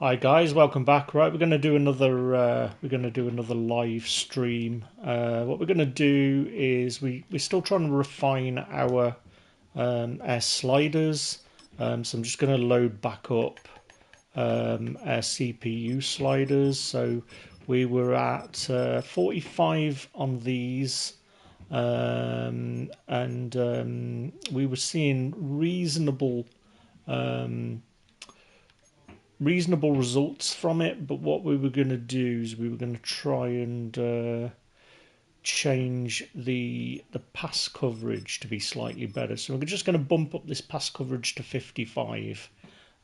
Hi guys, welcome back. Right, we're gonna do another live stream. What we're gonna do is we're still trying to refine our sliders. So I'm just gonna load back up our CPU sliders. So we were at 45 on these, and we were seeing reasonable results from it. But what we were going to do is we were going to try and change the pass coverage to be slightly better. So we're just going to bump up this pass coverage to 55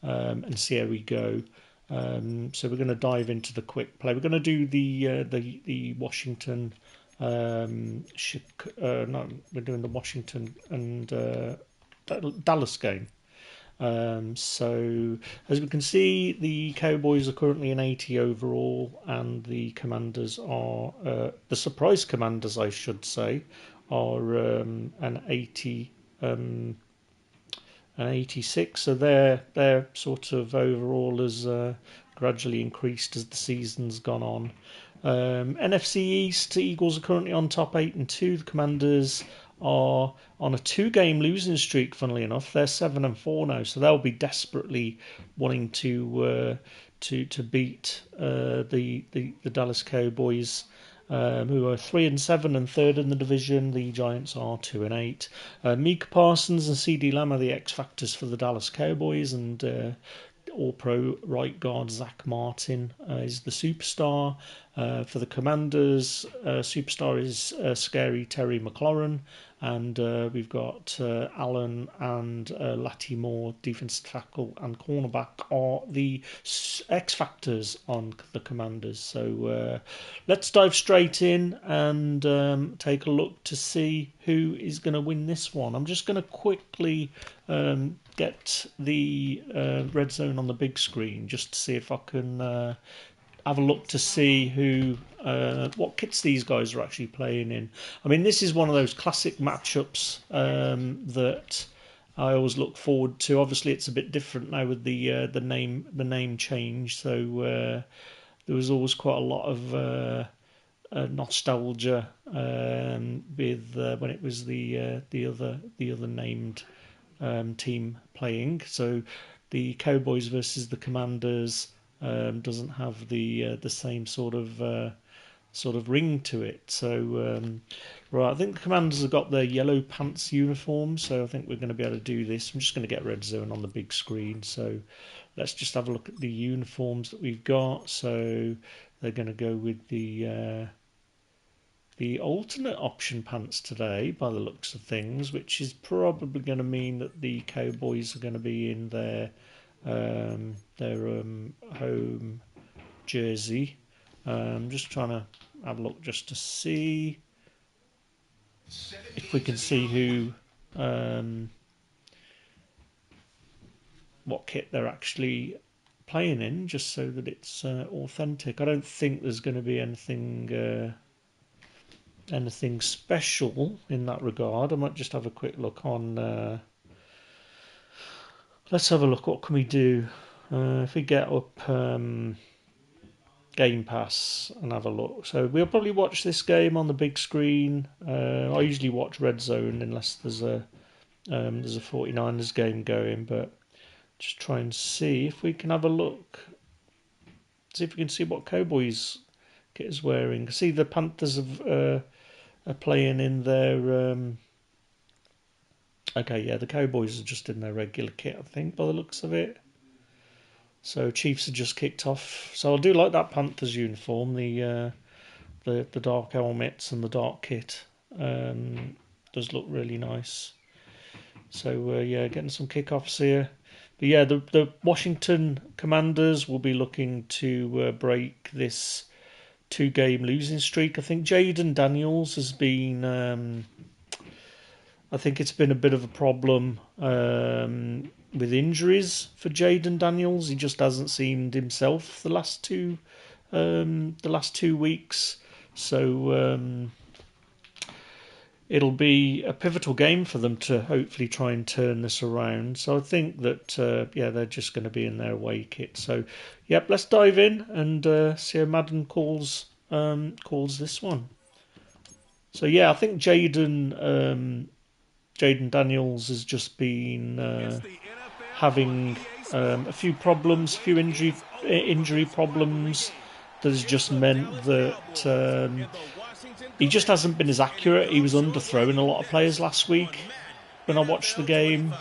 and see how we go. So we're going to dive into the quick play. We're going to do the Washington. No, we're doing the Washington and Dallas game. So as we can see, the Cowboys are currently an 80 overall, and the Commanders are the surprise Commanders, I should say, are an 80, an 86. So their sort of overall has gradually increased as the season's gone on. NFC East, Eagles are currently on top 8-2. The Commanders are on a two-game losing streak. Funnily enough, they're 7-4 now, so they'll be desperately wanting to beat the Dallas Cowboys, who are 3-7 and third in the division. The Giants are 2-8. Micah Parsons and CD Lamb are the X factors for the Dallas Cowboys, and All-Pro right guard Zach Martin is the superstar. For the Commanders, superstar is scary Terry McLaurin, and we've got Allen and Lattimore, defensive tackle and cornerback, are the X factors on the Commanders. So let's dive straight in and take a look to see who is going to win this one. I'm just going to quickly get the red zone on the big screen just to see if I can have a look to see what kits these guys are actually playing in. I mean, this is one of those classic matchups that I always look forward to. Obviously, it's a bit different now with the name change. So there was always quite a lot of nostalgia with when it was the other named team playing. So the Cowboys versus the Commanders doesn't have the same sort of ring to it. So right, I think the Commanders have got their yellow pants uniform, so I think we're going to be able to do this. I'm just going to get red zone on the big screen. So let's just have a look at the uniforms that we've got. So they're going to go with the alternate option pants today, by the looks of things, which is probably going to mean that the Cowboys are going to be in their home jersey. I'm just trying to have a look just to see if we can see who what kit they're actually playing in, just so that it's authentic. I don't think there's going to be anything special in that regard. I might just have a quick look on. Let's have a look. What can we do if we get up Game Pass and have a look? So we'll probably watch this game on the big screen. I usually watch Red Zone unless there's a 49ers game going, but just try and see if we can have a look. See if we can see what Cowboys kit is wearing. See, the Panthers are playing in their. Okay, yeah, the Cowboys are just in their regular kit, I think, by the looks of it. So Chiefs are just kicked off. So I do like that Panthers uniform, the dark helmets and the dark kit. Does look really nice. So yeah, getting some kickoffs here. But yeah, the Washington Commanders will be looking to break this two-game losing streak. I think Jaden Daniels has been. I think it's been a bit of a problem with injuries for Jaden Daniels. He just hasn't seemed himself the last two weeks. So it'll be a pivotal game for them to hopefully try and turn this around. So I think that they're just going to be in their away kit. So yep, let's dive in and see how Madden calls this one. So yeah, I think Jaden Daniels has just been having a few problems, injury problems. That has just meant that he just hasn't been as accurate. He was underthrowing a lot of players last week when I watched the game.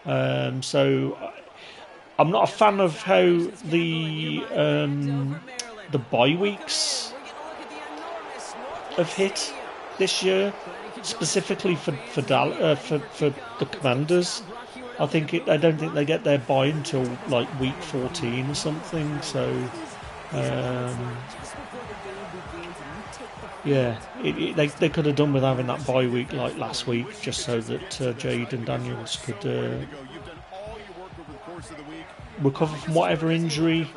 So I'm not a fan of how the bye weeks have hit this year, specifically for the Commanders. I don't think they get their bye until like week 14 or something. So. They could have done with having that bye week like last week, just so that Jaden Daniels could recover from whatever injury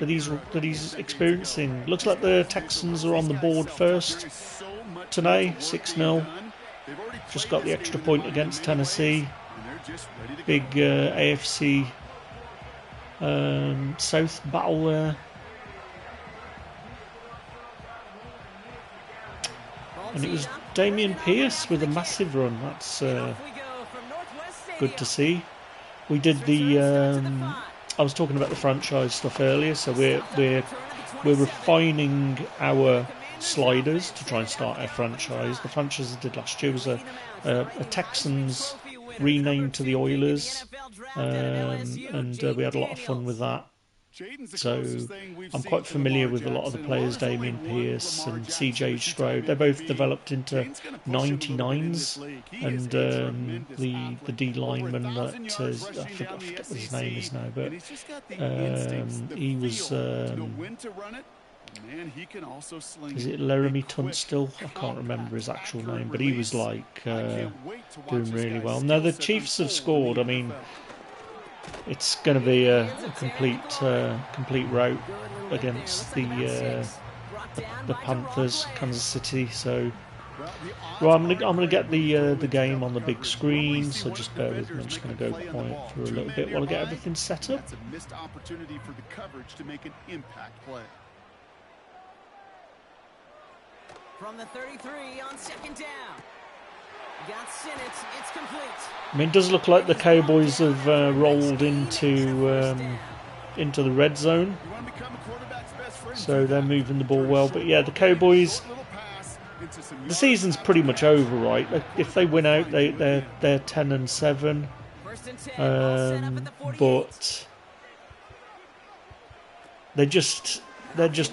that he's experiencing. Looks like the Texans are on the board first today, 6-0. Just got the extra point against Tennessee. Big AFC South battle there. And it was Dameon Pierce with a massive run. That's good to see. We did I was talking about the franchise stuff earlier, so we're refining our sliders to try and start our franchise. The franchise I did last year was a Texans renamed to the Oilers, and we had a lot of fun with that. So I'm quite familiar with a lot of the players, Dameon Pierce and CJ Stroud. They're both developed into 99s, and the D lineman that is, I forget what his name is now, but he was. Is it Laramie Tunstall? I can't remember his actual name, but he was like doing really well. Now the Chiefs have scored. I mean, it's going to be a complete rout against the Panthers, Kansas City. So, well, I'm gonna get the game on the big screen. So just bear with me. I'm just going to go quiet for a little bit while I get everything set up. That's a missed opportunity for the coverage to make an impact play. From the 33 on second down. Got Sinnott, it's complete. I mean, it does look like the Cowboys have rolled into the red zone, so they're moving the ball well. But yeah, the Cowboys, the season's pretty much over, right? Like, if they win out, they're 10-7, but they're just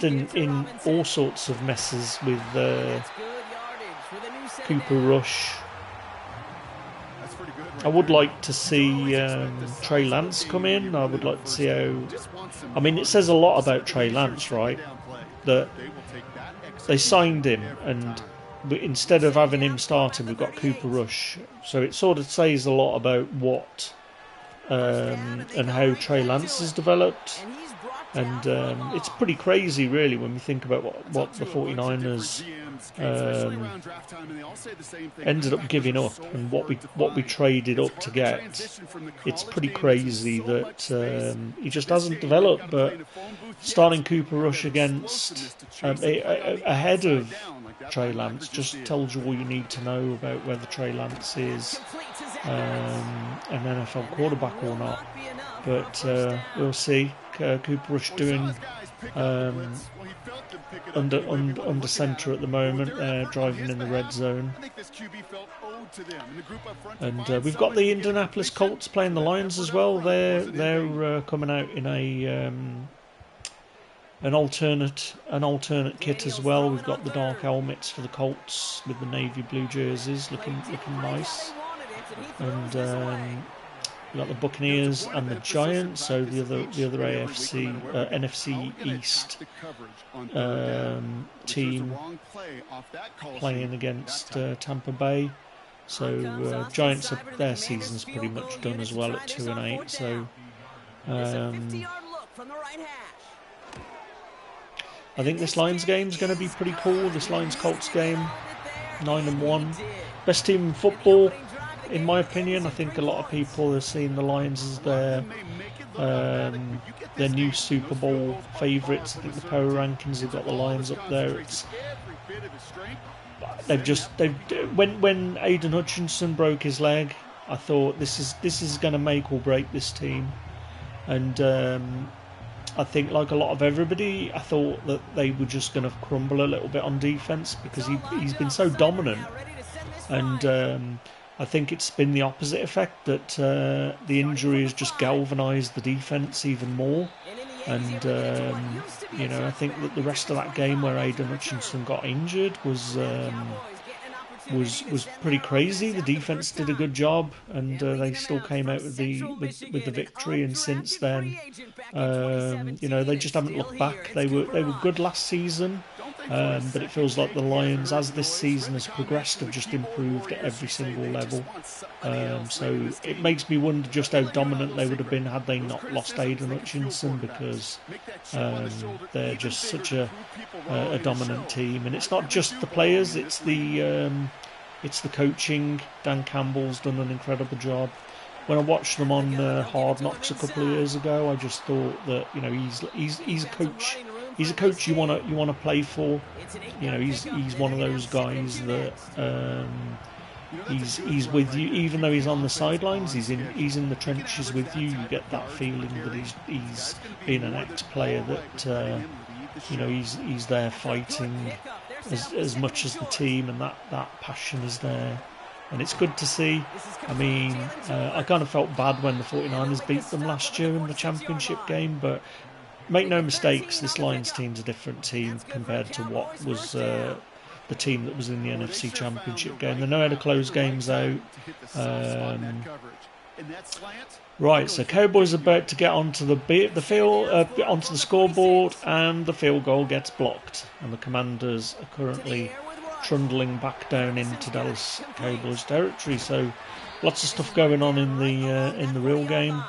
in all sorts of messes with Cooper Rush. I would like to see Trey Lance come in. I would like to see how. I mean, it says a lot about Trey Lance, right? That they signed him, and instead of having him starting, we've got Cooper Rush. So it sort of says a lot about what and how Trey Lance has developed. And it's pretty crazy, really, when we think about what the 49ers ended up giving up and what we traded up to get. It's pretty crazy that he just hasn't developed. But starting Cooper Rush against ahead of Trey Lance just tells you all you need to know about whether Trey Lance is an NFL quarterback or not. But we'll see. Cooper Rush doing under centre at the moment, driving in the red zone. And we've got the Indianapolis Colts playing the Lions as well. They're coming out in an alternate kit as well. We've got the dark helmets for the Colts with the navy blue jerseys, looking nice. And we've got the Buccaneers and the Giants, so the other AFC NFC East team playing against Tampa Bay. So Giants, their season's pretty much done as well at 2-8. So I think this Lions game is going to be pretty cool. This Lions Colts game. 9-1. Best team in football, in my opinion. I think a lot of people are seeing the Lions as their new Super Bowl favourites. I think the power rankings have got the Lions up there. When Aiden Hutchinson broke his leg, I thought this is going to make or break this team, and I think, like a lot of everybody, I thought that they were just going to crumble a little bit on defence because he's been so dominant, and I think it's been the opposite effect, that the injury has just galvanised the defence even more. And I think that the rest of that game where Aiden Hutchinson got injured was pretty crazy. The defense did a good job, and they still came out with the victory. And since then, they just haven't looked back. They were good last season, but it feels like the Lions, as this season has progressed, have just improved at every single level. So it makes me wonder just how dominant they would have been had they not lost Aiden Hutchinson, because they're just such a dominant team. And it's not just the players; it's the coaching. Dan Campbell's done an incredible job. When I watched them on Hard Knocks a couple of years ago, I just thought that he's a coach. He's a coach you want to play for. He's one of those guys that he's with you, even though he's on the sidelines. He's in the trenches with you. You get that feeling that he's been an ex-player, that he's there fighting as much as the team, and that passion is there, and it's good to see. I mean, I kind of felt bad when the 49ers beat them last year in the championship game, but make no mistakes, this Lions team's a different team compared to what was the team that was in the NFC Championship game. They know how to close games out. Right, so Cowboys are about to get onto onto the scoreboard, and the field goal gets blocked, and the Commanders are currently trundling back down into Dallas Cowboys territory. So lots of stuff going on in the real game.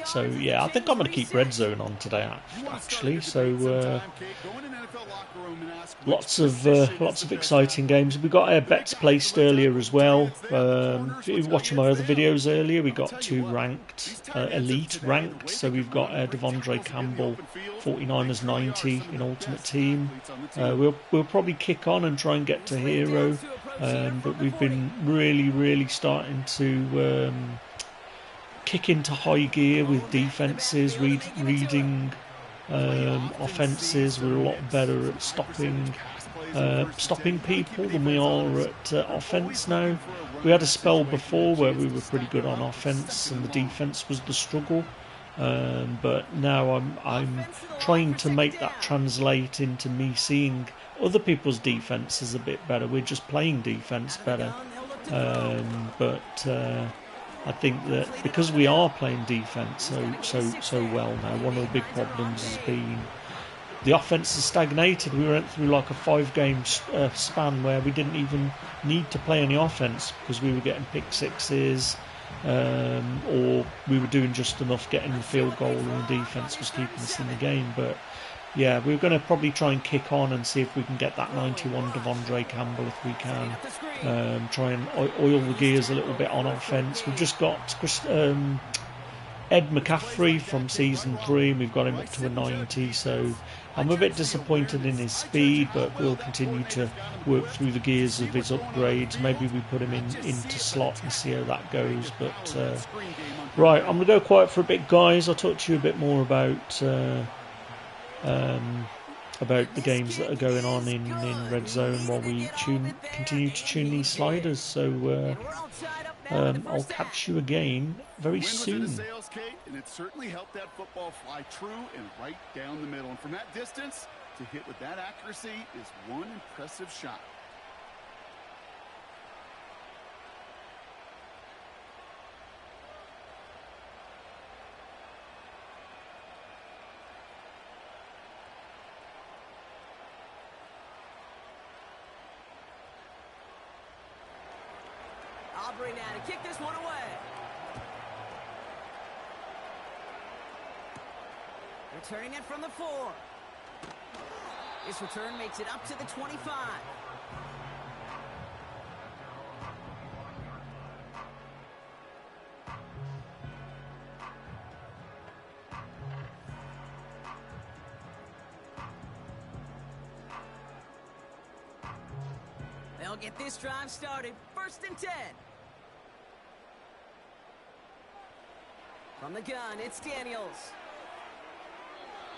So yeah, I think I'm going to keep Red Zone on today, actually. So lots of exciting games. We got bets placed earlier as well. If you watched my other videos earlier, we got two elite ranked. So we've got Devondre Campbell, 49ers 90 in Ultimate Team. We'll probably kick on and try and get to Hero, but we've been really starting to kick into high gear with defenses, reading offenses. We're a lot better at stopping people than we are at offense now. We had a spell before where we were pretty good on offense and the defense was the struggle, but now I'm trying to make that translate into me seeing other people's defenses a bit better. We're just playing defense better, but I think that because we are playing defence so well now, one of the big problems has been the offence has stagnated. We went through like a 5-game span where we didn't even need to play any offence because we were getting pick sixes, or we were doing just enough getting the field goal, and the defence was keeping us in the game. But yeah, we're going to probably try and kick on and see if we can get that 91 Devondre Campbell if we can. Try and oil the gears a little bit on offence. We've just got Ed McCaffrey from Season 3, and we've got him up to a 90, so I'm a bit disappointed in his speed, but we'll continue to work through the gears of his upgrades. Maybe we put him into slot and see how that goes. But right, I'm going to go quiet for a bit, guys. I'll talk to you a bit more about the games that are going on in Red Zone while we continue to tune these sliders. So I'll catch you again very soon. And it certainly helped that football fly true and right down the middle. And from that distance, to hit with that accuracy is one impressive shot. Aubrey now to kick this one away. Returning it from the 4. This return makes it up to the 25. They'll get this drive started. 1st and 10. From the gun, it's Daniels.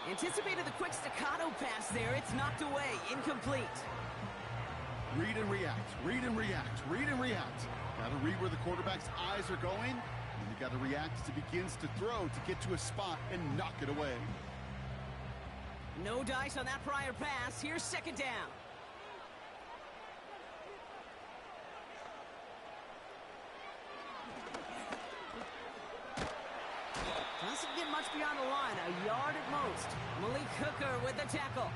Anticipated the quick staccato pass there. It's knocked away. Incomplete. Read and react. Read and react. Read and react. Got to read where the quarterback's eyes are going. And you got to react as he begins to throw to get to a spot and knock it away. No dice on that prior pass. Here's 2nd down. Doesn't get much beyond the line, a yard at most. Malik Hooker with the tackle.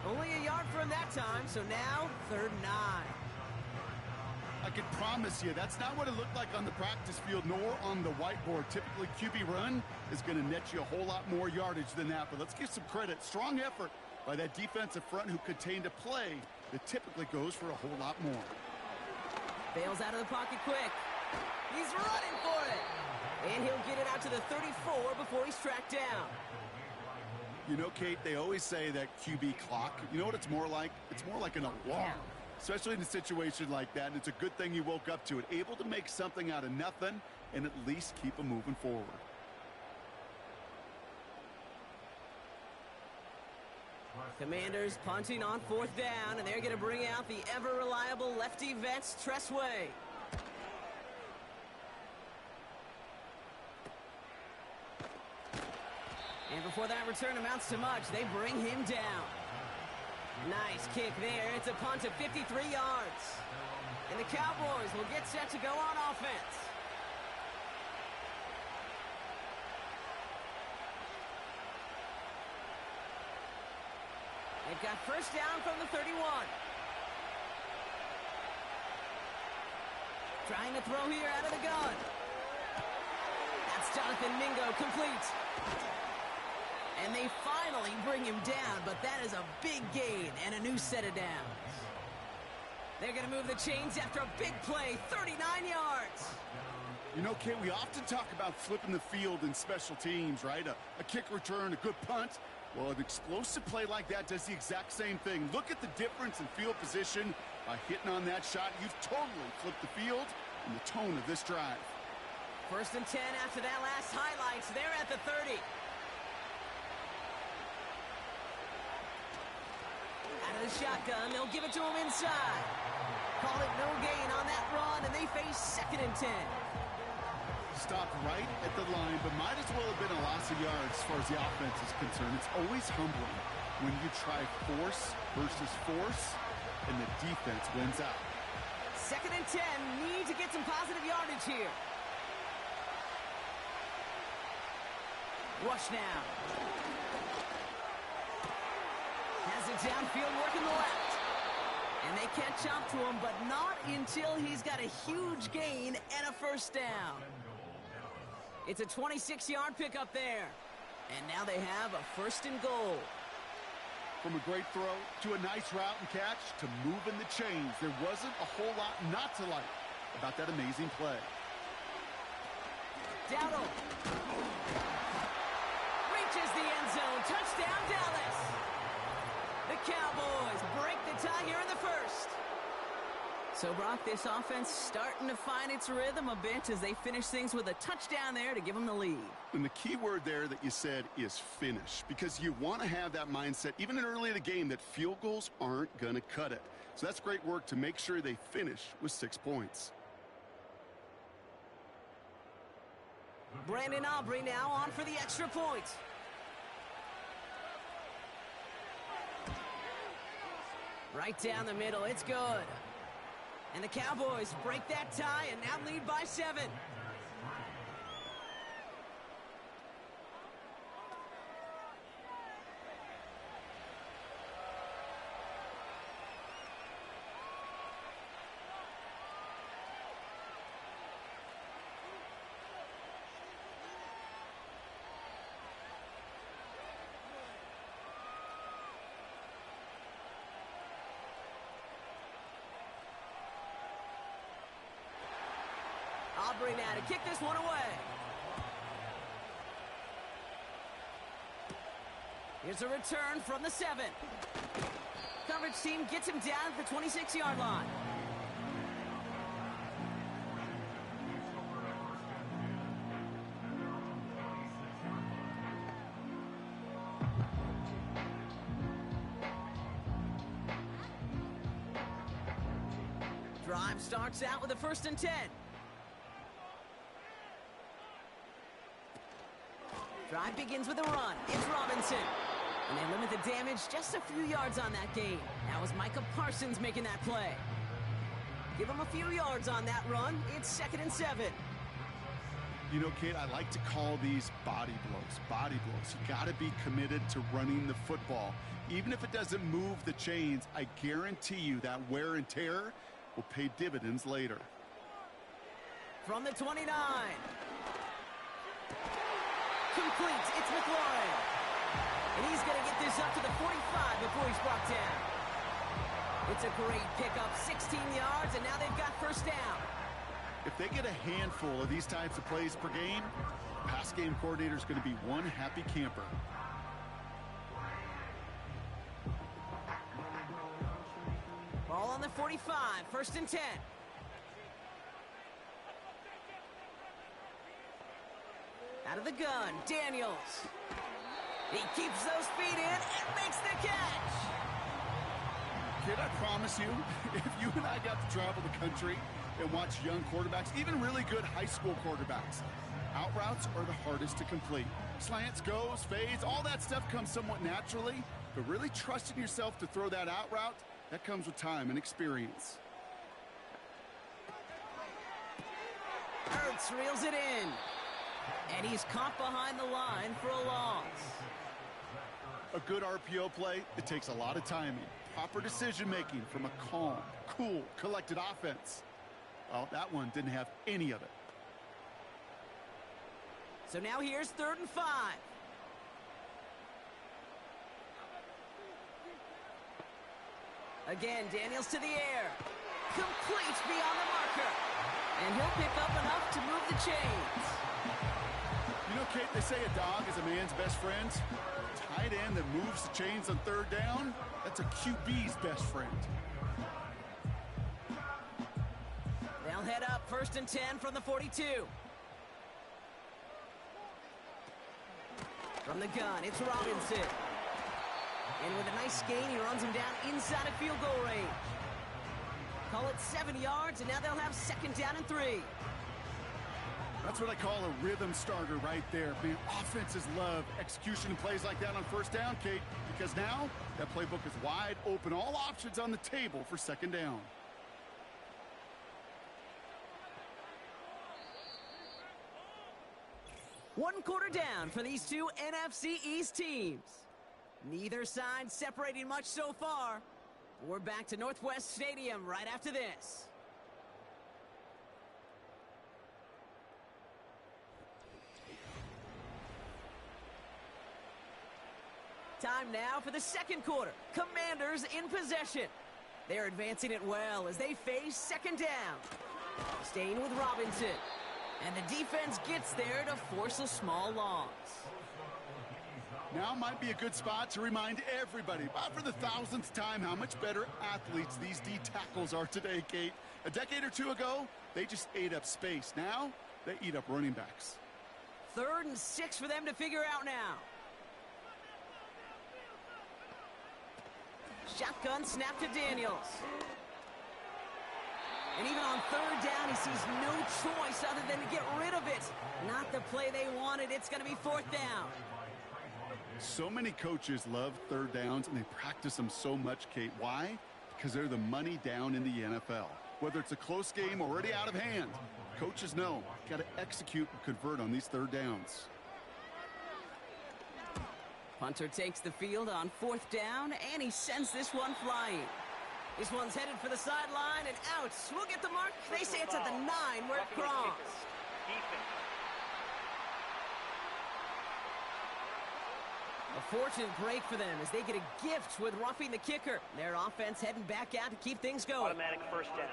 Only a yard for him that time, so now 3rd and 9. I can promise you that's not what it looked like on the practice field nor on the whiteboard. Typically, QB run is going to net you a whole lot more yardage than that, but let's give some credit. Strong effort by that defensive front who contained a play that typically goes for a whole lot more. Bails out of the pocket quick. He's running for it. And he'll get it out to the 34 before he's tracked down. You know, Kate, they always say that QB clock, you know what it's more like? It's more like an alarm, especially in a situation like that. And it's a good thing you woke up to it, able to make something out of nothing and at least keep them moving forward. Commanders punting on 4th down, and they're going to bring out the ever-reliable lefty vets, Tressway. And before that return amounts to much, they bring him down. Nice kick there. It's a punt of 53 yards. And the Cowboys will get set to go on offense. They've got 1st down from the 31. Trying to throw here out of the gun. That's Jonathan Mingo, complete. And they finally bring him down, but that is a big gain and a new set of downs. They're going to move the chains after a big play, 39 yards. You know, Kate, we often talk about flipping the field in special teams, right? A kick return, a good punt. Well, an explosive play like that does the exact same thing. Look at the difference in field position by hitting on that shot. You've totally flipped the field and the tone of this drive. 1st and 10 after that last highlights. They're at the 30. Out of the shotgun, they'll give it to him inside. Call it no gain on that run, and they face 2nd and 10. Stopped right at the line, but might as well have been a loss of yards as far as the offense is concerned. It's always humbling when you try force versus force, and the defense wins out. 2nd and 10, need to get some positive yardage here. Rush now. Has it downfield, working the left. And they catch up to him, but not until he's got a huge gain and a 1st down. It's a 26-yard pickup there. And now they have a 1st and goal. From a great throw to a nice route and catch to moving the chains, there wasn't a whole lot not to like about that amazing play. Dowdle reaches the end zone. Touchdown, Dallas. The Cowboys break the tie here in the 1st. So, Brock, this offense starting to find its rhythm a bit as they finish things with a touchdown there to give them the lead. And the key word there that you said is finish, because you want to have that mindset, even in early in the game, that field goals aren't going to cut it. So that's great work to make sure they finish with 6 points. Brandon Aubrey now on for the extra point. Right down the middle, it's good. And the Cowboys break that tie and now lead by 7. recovery now to kick this one away. Here's a return from the 7. Coverage team gets him down at the 26-yard line. Drive starts out with a 1st and 10. Drive begins with a run. It's Robinson. And they limit the damage just a few yards on that gain. That was Micah Parsons making that play. Give him a few yards on that run. It's 2nd and 7. You know, Kate, I like to call these body blows. Body blows. You got to be committed to running the football. Even if it doesn't move the chains, I guarantee you that wear and tear will pay dividends later. From the 29. Complete. It's McLaurin. And he's going to get this up to the 45 before he's brought down. It's a great pickup. 16 yards, and now they've got 1st down. If they get a handful of these types of plays per game, pass game coordinator is going to be one happy camper. Ball on the 45, 1st and 10. Out of the gun, Daniels. He keeps those feet in and makes the catch. Kid, I promise you, if you and I got to travel the country and watch young quarterbacks, even really good high school quarterbacks, out routes are the hardest to complete. Slants, goes, fades, all that stuff comes somewhat naturally, but really trusting yourself to throw that out route, that comes with time and experience. Ertz reels it in. And he's caught behind the line for a loss. A good RPO play, it takes a lot of timing, proper decision-making from a calm, cool, collected offense. Well, that one didn't have any of it. So now here's 3rd and 5. Again, Daniels to the air. Complete beyond the marker. And he'll pick up enough to move the chains. You know, Kate, they say a dog is a man's best friend. Tight end that moves the chains on 3rd down, that's a QB's best friend. They'll head up 1st and 10 from the 42. From the gun, it's Robinson. And with a nice gain, he runs him down inside of field goal range. Call it 7 yards, and now they'll have 2nd down and 3. That's what I call a rhythm starter right there. Man, offenses love execution plays like that on 1st down, Kate, because now that playbook is wide open. All options on the table for 2nd down. One quarter down for these two NFC East teams. Neither side separating much so far. We're back to Northwest Stadium right after this. Time now for the 2nd quarter. Commanders in possession. They're advancing it well as they face 2nd down. Staying with Robinson. And the defense gets there to force a small loss. Now might be a good spot to remind everybody, about for the 1000th time, how much better athletes these D tackles are today, Kate. A decade or two ago, they just ate up space. Now, they eat up running backs. 3rd and 6 for them to figure out now. Shotgun snap to Daniels. And even on 3rd down, he sees no choice other than to get rid of it. Not the play they wanted. It's going to be 4th down. So many coaches love 3rd downs, and they practice them so much, Kate. Why? Because they're the money down in the NFL. Whether it's a close game already out of hand, coaches know, got to execute and convert on these 3rd downs. Punter takes the field on 4th down, and he sends this one flying. This one's headed for the sideline and out. We'll get the mark. They say it's at the 9 where it crossed. A fortunate break for them as they get a gift with roughing the kicker. Their offense heading back out to keep things going. Automatic 1st down.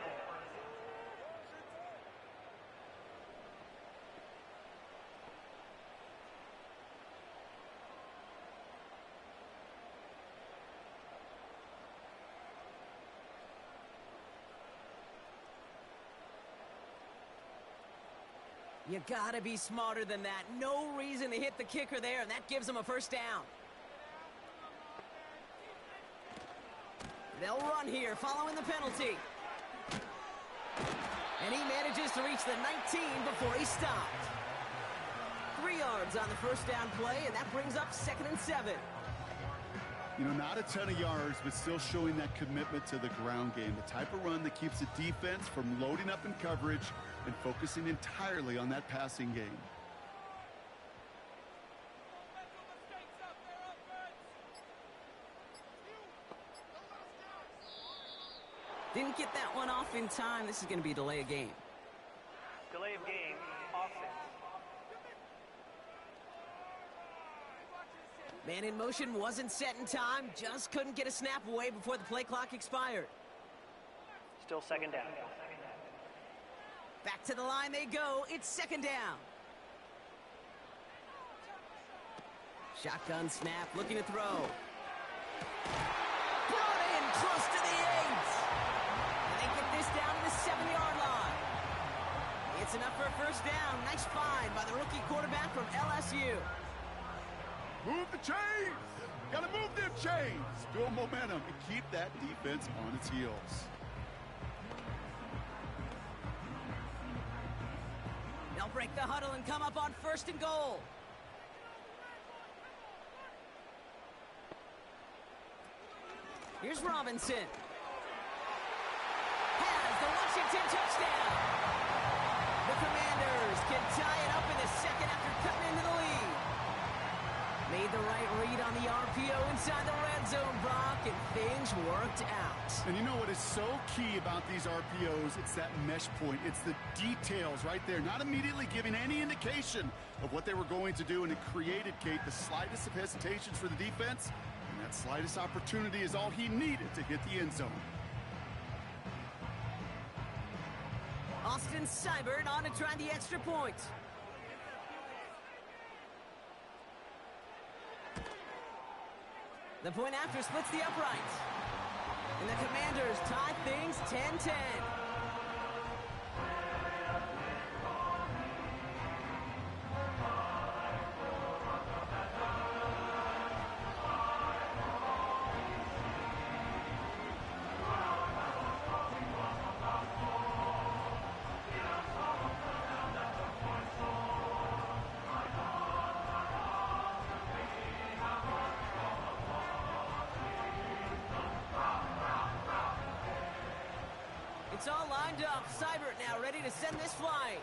You gotta be smarter than that. No reason to hit the kicker there, and that gives them a first down. They'll run here following the penalty. And he manages to reach the 19 before he stopped. 3 yards on the first down play, and that brings up 2nd and 7. You know, not a ton of yards, but still showing that commitment to the ground game. The type of run that keeps the defense from loading up in coverage and focusing entirely on that passing game. Didn't get that one off in time. This is going to be a delay of game. Delay of game, offense. Man in motion wasn't set in time. Just couldn't get a snap away before the play clock expired. Still 2nd down. Back to the line they go. It's 2nd down. Shotgun snap, looking to throw. Brought in close to the 8. And they get this down to the 7-yard line. It's enough for a first down. Nice find by the rookie quarterback from LSU. Move the chains! Gotta move them chains! Build momentum and keep that defense on its heels. They'll break the huddle and come up on 1st and goal. Here's Robinson. Has the Washington touchdown. The Commanders can tie it up in the 2nd after cutting into the lead. Made the right read on the RPO inside the red zone, Brock, and things worked out. And you know what is so key about these RPOs? It's that mesh point. It's the details right there. Not immediately giving any indication of what they were going to do, and it created, Kate, the slightest of hesitations for the defense. And that slightest opportunity is all he needed to hit the end zone. Austin Seibert on to try the extra point. The point after splits the upright. And the Commanders tie things 10-10. It's all lined up. Seibert now ready to send this flying.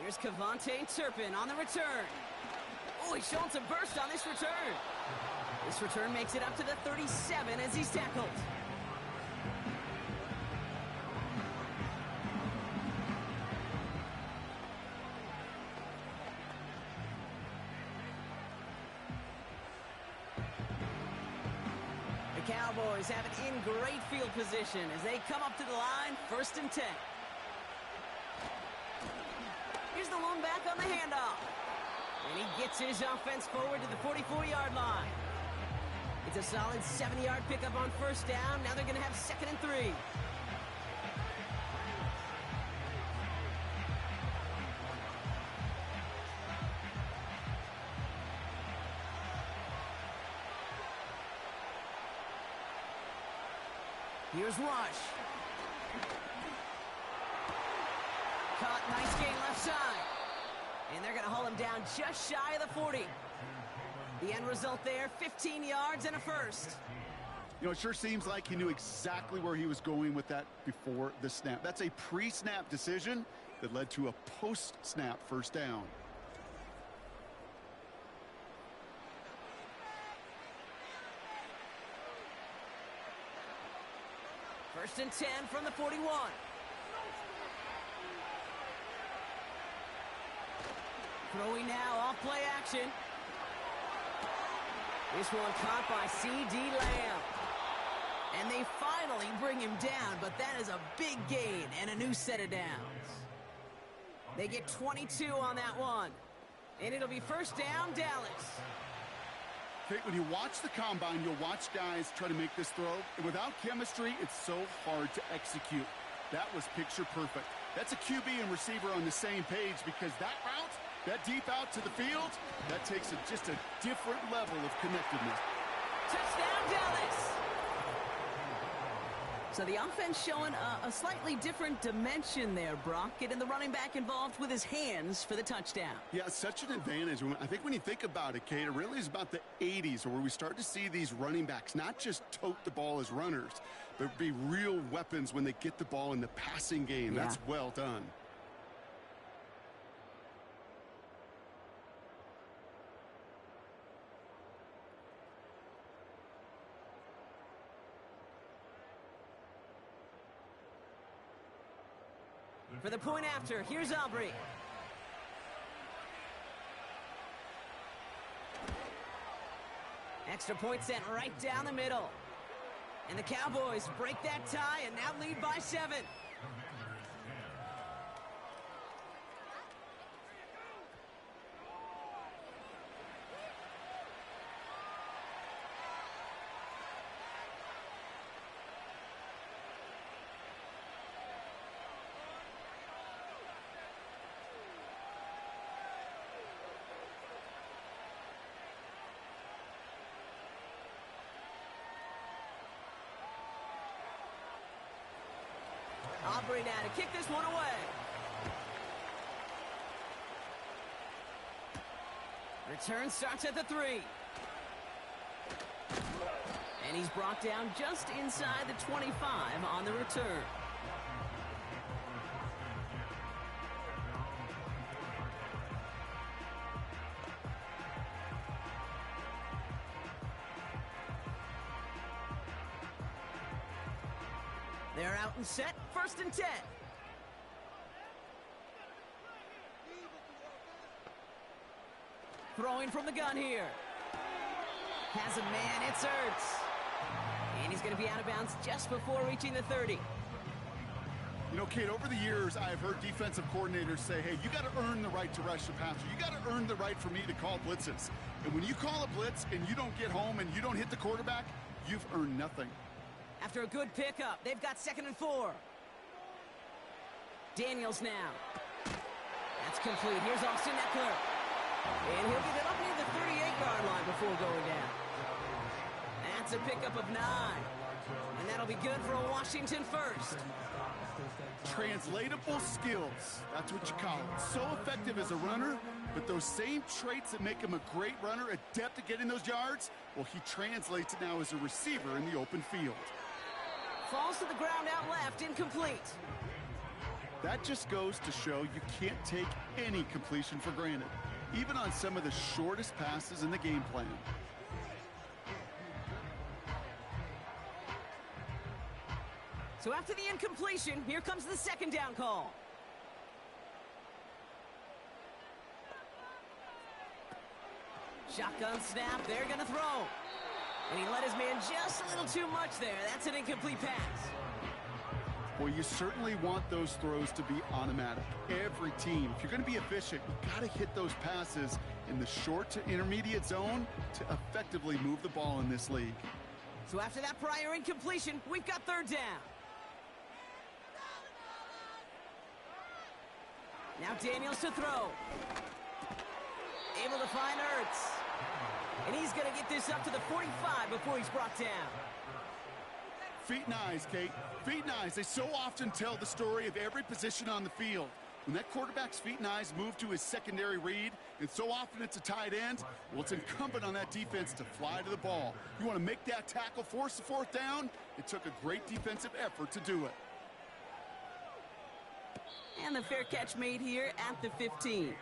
Here's Kevontae Turpin on the return. Oh, he's showing some burst on this return. This return makes it up to the 37 as he's tackled. The Cowboys have it in great field position as they come up to the line, 1st and 10. Here's the one back on the handoff. And he gets his offense forward to the 44-yard line. It's a solid 70-yard pickup on 1st down. Now they're going to have 2nd and 3. Here's Rush. Caught, nice gain left side. And they're going to haul him down just shy of the 40. The end result there, 15 yards and a first. You know, it sure seems like he knew exactly where he was going with that before the snap. That's a pre-snap decision that led to a post-snap first down. First and 10 from the 41. Throwing now off play action. This one caught by C.D. Lamb. And they finally bring him down, but that is a big gain and a new set of downs. They get 22 on that one. And it'll be first down, Dallas. Kate, when you watch the combine, you'll watch guys try to make this throw. And without chemistry, it's so hard to execute. That was picture perfect. That's a QB and receiver on the same page, because that route, that deep out to the field, that takes just a different level of connectedness. Touchdown, Dallas! So the offense showing a slightly different dimension there, Brock, getting the running back involved with his hands for the touchdown. Yeah, such an advantage. I think when you think about it, Kate, it really is about the 80s where we start to see these running backs not just tote the ball as runners, but be real weapons when they get the ball in the passing game. Yeah. That's well done. For the point after, here's Aubrey. Extra point sent right down the middle. And the Cowboys break that tie and now lead by 7. Aubrey now to kick this one away. Return starts at the 3. And he's brought down just inside the 25 on the return. They're out and set, 1st and 10. Throwing from the gun here. Has a man, it's Ertz. And he's going to be out of bounds just before reaching the 30. You know, Kate, over the years, I've heard defensive coordinators say, hey, you got to earn the right to rush the passer. You got to earn the right for me to call blitzes. And when you call a blitz and you don't get home and you don't hit the quarterback, you've earned nothing. After a good pickup, they've got 2nd and 4. Daniels now. That's complete. Here's Austin Eckler. And he'll get it up near the 38-yard line before going down. That's a pickup of 9. And that'll be good for a Washington first. Translatable skills. That's what you call it. So effective as a runner, but those same traits that make him a great runner, adept at getting those yards, well, he translates it now as a receiver in the open field. Falls to the ground out left, incomplete. That just goes to show you can't take any completion for granted, even on some of the shortest passes in the game plan. So after the incompletion, here comes the 2nd down call. Shotgun snap, they're going to throw. And he let his man just a little too much there. That's an incomplete pass. Well, you certainly want those throws to be automatic. Every team, if you're going to be efficient, you got to hit those passes in the short to intermediate zone to effectively move the ball in this league. So after that prior incompletion, we've got 3rd down. Now Daniels to throw. Able to find Ertz. And he's going to get this up to the 45 before he's brought down. Feet and eyes, Kate. Feet and eyes. They so often tell the story of every position on the field. When that quarterback's feet and eyes move to his secondary read, and so often it's a tight end, well, it's incumbent on that defense to fly to the ball. You want to make that tackle, force the 4th down. It took a great defensive effort to do it. And the fair catch made here at the 15.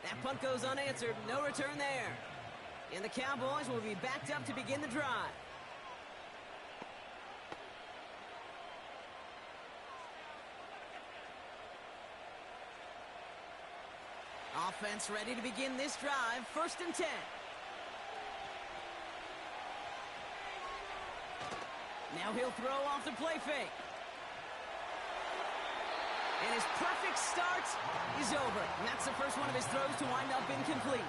That punt goes unanswered. No return there. And the Cowboys will be backed up to begin the drive. Offense ready to begin this drive. 1st and 10. Now he'll throw off the play fake. And his perfect start is over. And that's the first one of his throws to wind up incomplete.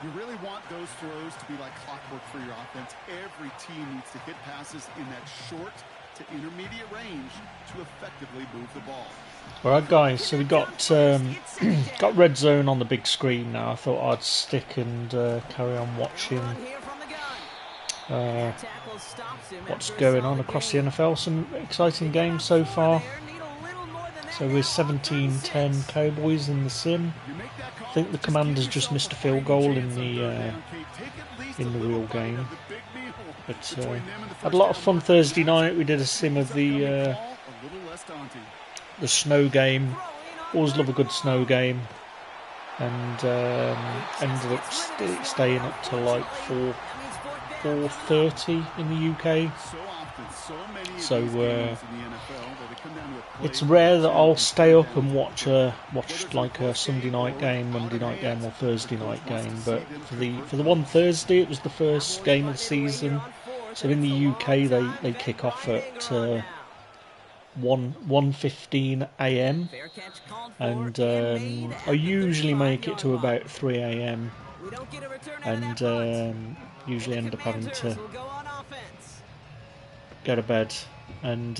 You really want those throws to be like clockwork for your offense. Every team needs to hit passes in that short to intermediate range to effectively move the ball. Alright guys, so we got got Red Zone on the big screen now. I thought I'd stick and carry on watching what's going on across the NFL. Some exciting games so far. So we're 17-10 Cowboys in the sim. I think the Commanders just missed a field goal in the real game. But had a lot of fun Thursday night. We did a sim of the snow game. Always love a good snow game. And ended up staying up to like 4:30 in the UK. So it's rare that I'll stay up and watch like a Sunday night game, Monday night game, or Thursday night game. But for the one Thursday, it was the first game of the season. So in the UK, they kick off at 1:15 a.m. and I usually make it to about 3 a.m. and usually end up having to go to bed. And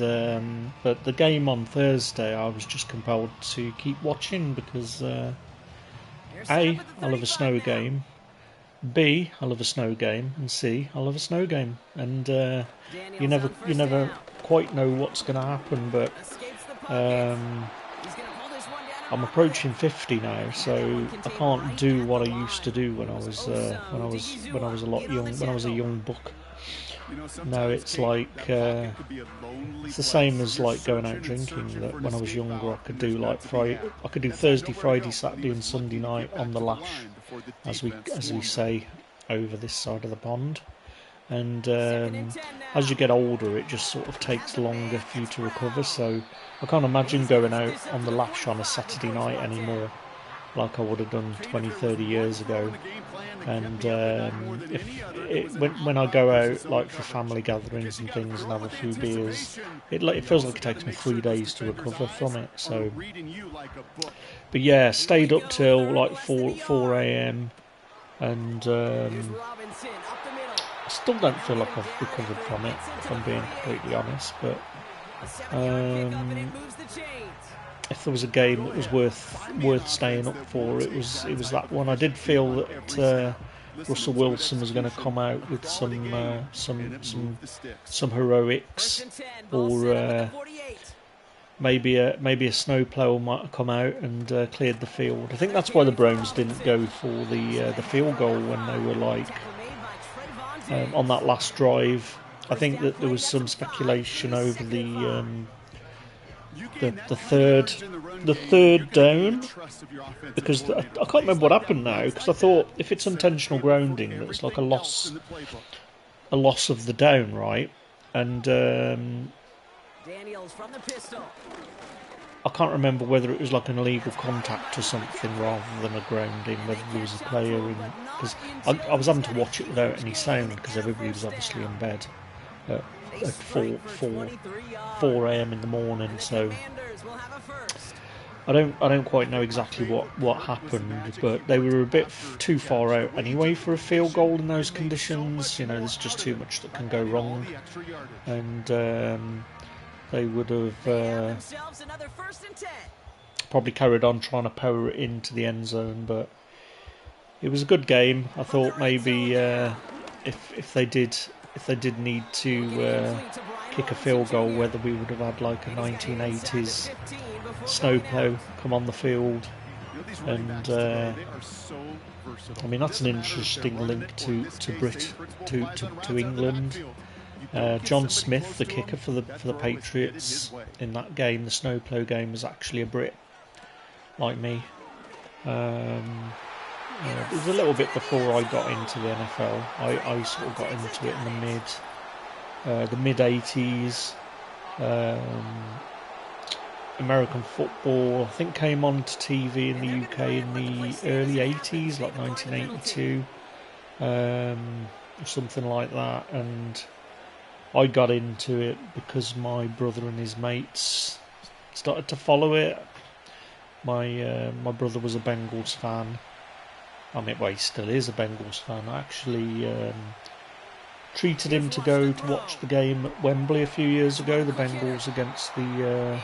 but the game on Thursday, I was just compelled to keep watching because A, I love a snow game. B, I love a snow game, and C, I love a snow game. And you never quite know what's going to happen, but I'm approaching 50 now, so I can't do what I used to do when I was a lot young, when I was a young buck. Now it's like it's the same as like going out drinking. That when I was younger, I could do like Thursday, Friday, Saturday, and Sunday night on the lash, as we say over this side of the pond. And as you get older, it just sort of takes longer for you to recover. So I can't imagine going out on the lash on a Saturday night anymore, like I would have done 20, 30 years ago. And when I go out, like for family gatherings and things, and have a few beers, it feels like it takes me 3 days to recover from it. So, but yeah, stayed up till like 4 a.m. and I still don't feel like I've recovered from it, if I'm being completely honest. But if there was a game that was worth staying up for, it was that one. I did feel that Russell Wilson was going to come out with some heroics, or maybe a snowplow might have come out and cleared the field. I think that's why the Browns didn't go for the field goal when they were like on that last drive. I think that there was some speculation over the third down, because I can't remember what happened now, because I thought if it's intentional grounding, that's like a loss of the down, right? And I can't remember whether it was like an illegal contact or something rather than a grounding, whether there was a player in, because I was having to watch it without any sound because everybody was obviously in bed at 4 a.m. in the morning. So I don't quite know exactly what happened, but they were a bit too far out anyway for a field goal in those conditions. You know, there's just too much that can go wrong, and they would have probably carried on trying to power it into the end zone. But it was a good game. I thought maybe if they did need to kick a field goal, whether we would have had like a 1980s snowplow come on the field. And I mean, that's an interesting link to England. John Smith, the kicker for the Patriots in that game, the snowplow game, was actually a Brit, like me. It was a little bit before I got into the NFL. I sort of got into it in the mid 80s. American football, I think, came on to TV in the UK in the early 80s, like 1982, or something like that. And I got into it because my brother and his mates started to follow it. My brother was a Bengals fan. I mean, well, he still is a Bengals fan. Actually, treated him to go to watch the game at Wembley a few years ago, the Bengals against the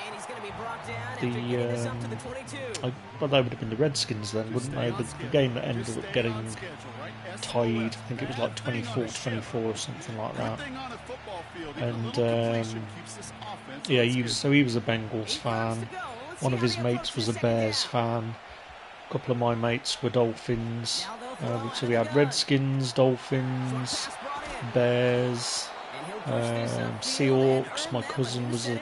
well, they would have been the Redskins then, wouldn't they? The game that ended up getting tied, I think it was like 24-24 or something like that. And yeah, he was a Bengals fan. One of his mates was a Bears fan. A couple of my mates were Dolphins. So we had Redskins, Dolphins, Bears, Seahawks. My cousin was a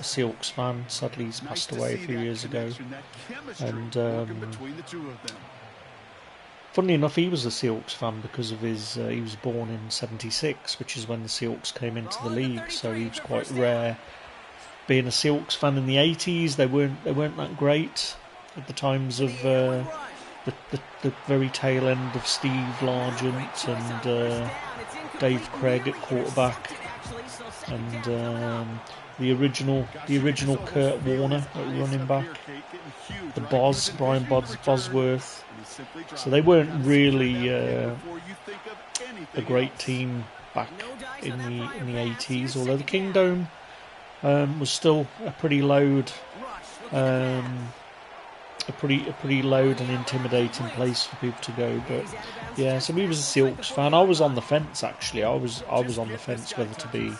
Seahawks fan. Sadly, he's passed away a few years ago. And funnily enough, he was a Seahawks fan because of his. He was born in '76, which is when the Seahawks came into the league. So he was quite rare. Being a Seahawks fan in the '80s, they weren't that great at the times of the very tail end of Steve Largent and Dave Craig at quarterback, and the original Kurt Warner at running back, the Brian Bosworth. So they weren't really a great team back in the 80s, although the Kingdome was still a pretty loud and intimidating place for people to go. But yeah, so he was a Seahawks fan. I was on the fence actually. I was on the fence whether to be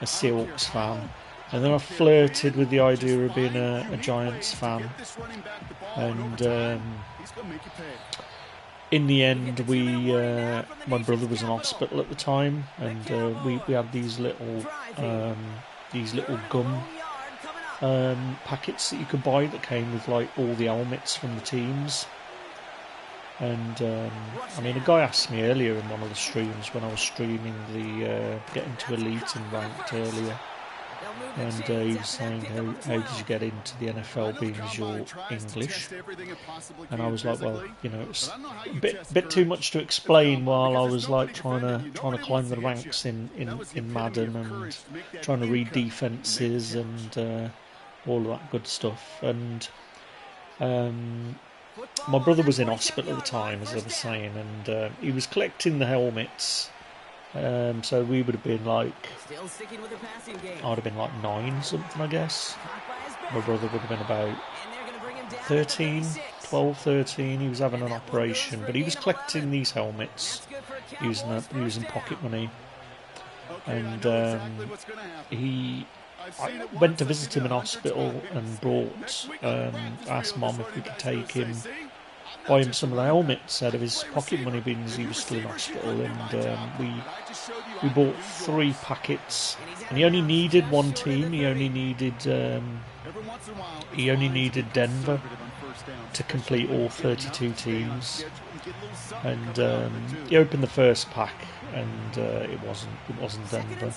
a Seahawks fan, and then I flirted with the idea of being a Giants fan, and in the end, my brother was in hospital at the time, and we had these little gum packets that you could buy that came with like all the helmets from the teams. And I mean, a guy asked me earlier in one of the streams when I was streaming the getting to elite and ranked earlier, and he was saying, how did you get into the NFL being as you're English? And I was like, well, you know, it's a bit too much to explain while I was like trying to climb the ranks in Madden and trying to read defenses and all of that good stuff. And my brother was in hospital at the time, as I was saying, and he was collecting the helmets. So we would have been like, I'd have been like 9 or something, I guess. My brother would have been about 12, 13. He was having an operation, but he was collecting these helmets using pocket money. And I went to visit him in hospital and asked Mum if we could buy him some of the helmets out of his pocket money because he was still in hospital, and we bought 3 packets, and he only needed one team. He only needed Denver to complete all 32 teams, and he opened the first pack, and it wasn't Denver,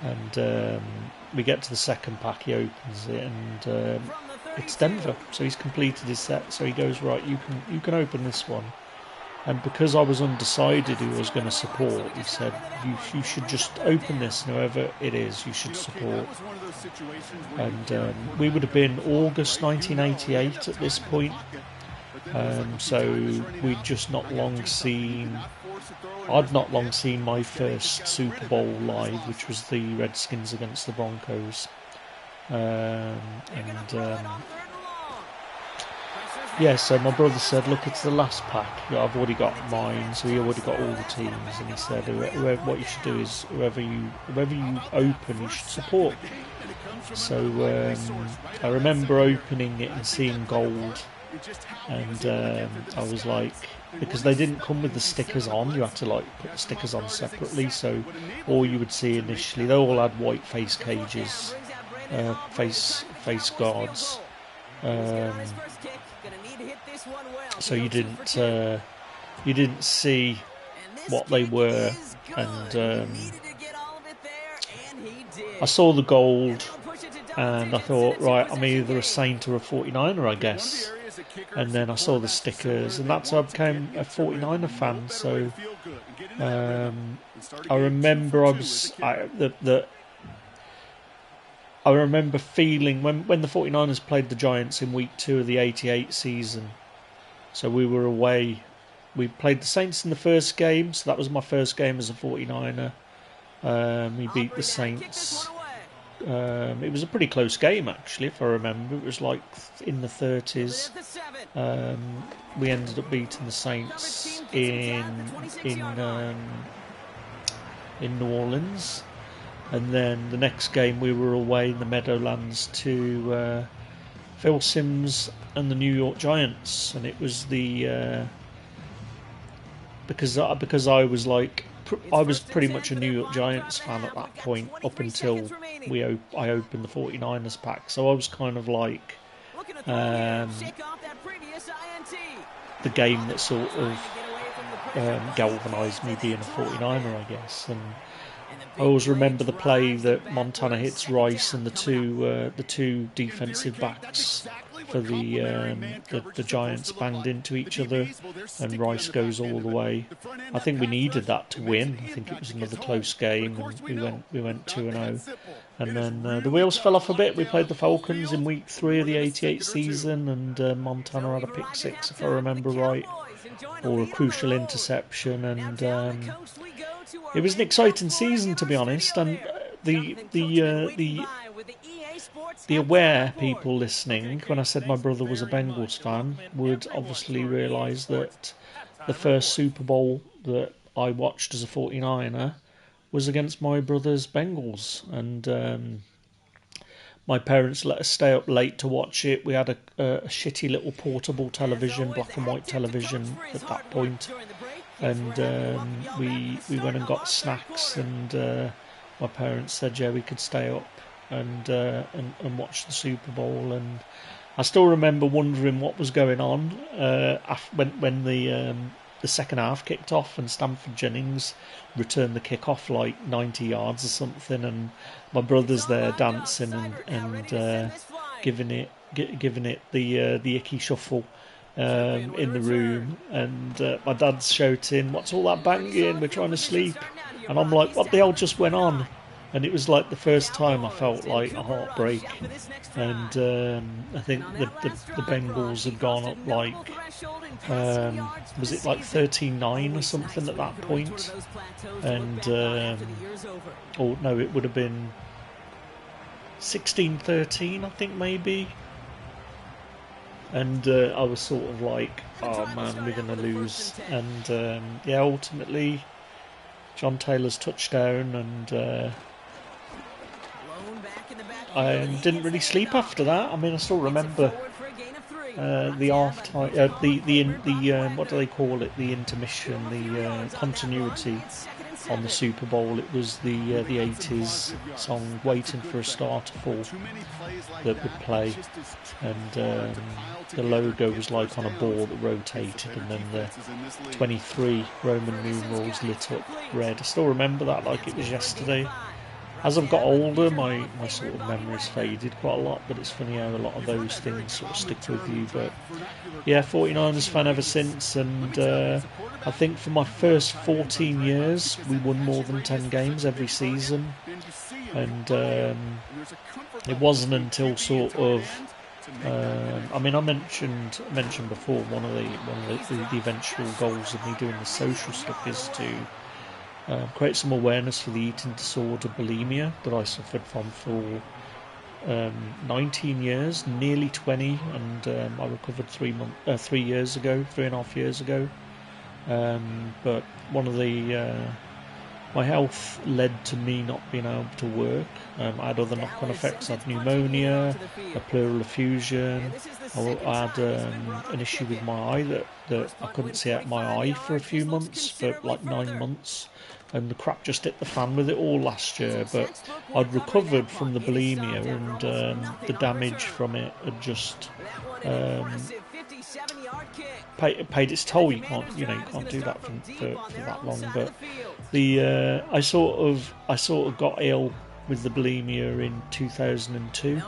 and we get to the second pack, he opens it, and it's Denver. So he's completed his set, so he goes, right, you can open this one. And because I was undecided who I was going to support, he said, you should just open this, and whoever it is, you should support. And we would have been August 1988 at this point. So I'd not long seen my first Super Bowl live, which was the Redskins against the Broncos. So my brother said, look, it's the last pack. I've already got mine, so he already got all the teams, and he said, what you should do is whoever you open, you should support. So I remember opening it and seeing gold, and I was like, because they didn't come with the stickers on, you had to like put the stickers on separately, so all you would see initially, they all had white face cages, face guards, so you didn't see what they were, and I saw the gold, and I thought, right, I'm either a Saint or a 49er, I guess. And then I saw the stickers, and that's how I became a 49er fan. So I remember I remember feeling when the 49ers played the Giants in week 2 of the '88 season. So we were away we played the Saints in the first game, so that was my first game as a 49er. We beat the Saints. It was a pretty close game, actually, if I remember. It was like in the 30s. We ended up beating the Saints in New Orleans, and then the next game we were away in the Meadowlands to Phil Simms and the New York Giants, and it was the because I was like I was pretty much a New York Giants fan at that point up until I opened the 49ers pack, so I was kind of like the game that sort of galvanised me being a 49er, I guess. And I always remember the play that Montana hits Rice and the two defensive backs for the Giants banged into each other, and Rice goes all the way. I think we needed that to win. I think it was another close game, and we went 2-0. And then the wheels fell off a bit. We played the Falcons in week 3 of the '88 season, and Montana had a pick six, if I remember right, or a crucial interception, and it was an exciting season, to be honest. And the aware people listening, when I said my brother was a Bengals fan, would obviously realise that the first Super Bowl that I watched as a 49er was against my brother's Bengals, and my parents let us stay up late to watch it. We had a shitty little portable television, black and white television at that point, and we went and got snacks, and my parents said, yeah, we could stay up and watch the Super Bowl. And I still remember wondering what was going on when the second half kicked off and Stanford Jennings returned the kick off like 90 yards or something, and my brother's there dancing and giving it the icky shuffle in the room, and my dad's shouting, "What's all that banging? We're trying to sleep." And I'm like, what the hell just went on? And it was like the first time I felt like a heartbreak. And I think the Bengals had gone up like, was it like 13-9 or something at that point? And, oh no, it would have been 16-13, I think, maybe. And I was sort of like, oh man, we're going to lose. And yeah, ultimately, John Taylor's touchdown, and I didn't really sleep after that. I mean, I still remember the half time, the what do they call it? The intermission, the continuity on the Super Bowl. It was the 80s song "Waiting for a Star to Fall" that would play, and the logo was like on a ball that rotated, and then the 23 Roman numerals lit up red. I still remember that like it was yesterday. As I've got older, my sort of memories faded quite a lot, but it's funny how a lot of those things sort of stick with you. But yeah, 49ers fan ever since, and I think for my first 14 years we won more than 10 games every season, and it wasn't until sort of I mean, I mentioned before one of the eventual goals of me doing the social stuff is to create some awareness for the eating disorder bulimia that I suffered from for 19 years, nearly 20, and I recovered 3.5 years ago. But one of the my health led to me not being able to work. I had other knock-on effects. I had pneumonia, a pleural effusion. I had an issue with my eye that I couldn't see out my eye for a few months, for like 9 months. And the crap just hit the fan with it all last year. But I'd recovered from the bulimia, and the damage from it had just paid its toll. You can't do that for that long. But I sort of got ill with the bulimia in 2002,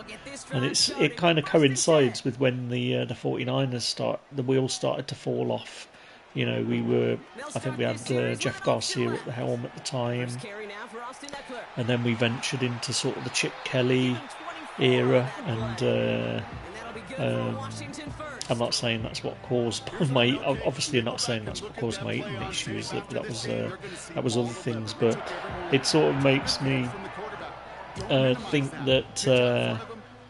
and it kind of coincides with when the 49ers the wheels started to fall off. You know, I think we had Jeff Garcia at the helm at the time, and then we ventured into sort of the Chip Kelly era, and I'm not saying that's what caused my. Obviously, I'm not saying that's what caused my eating issues. That was other things, but it sort of makes me think that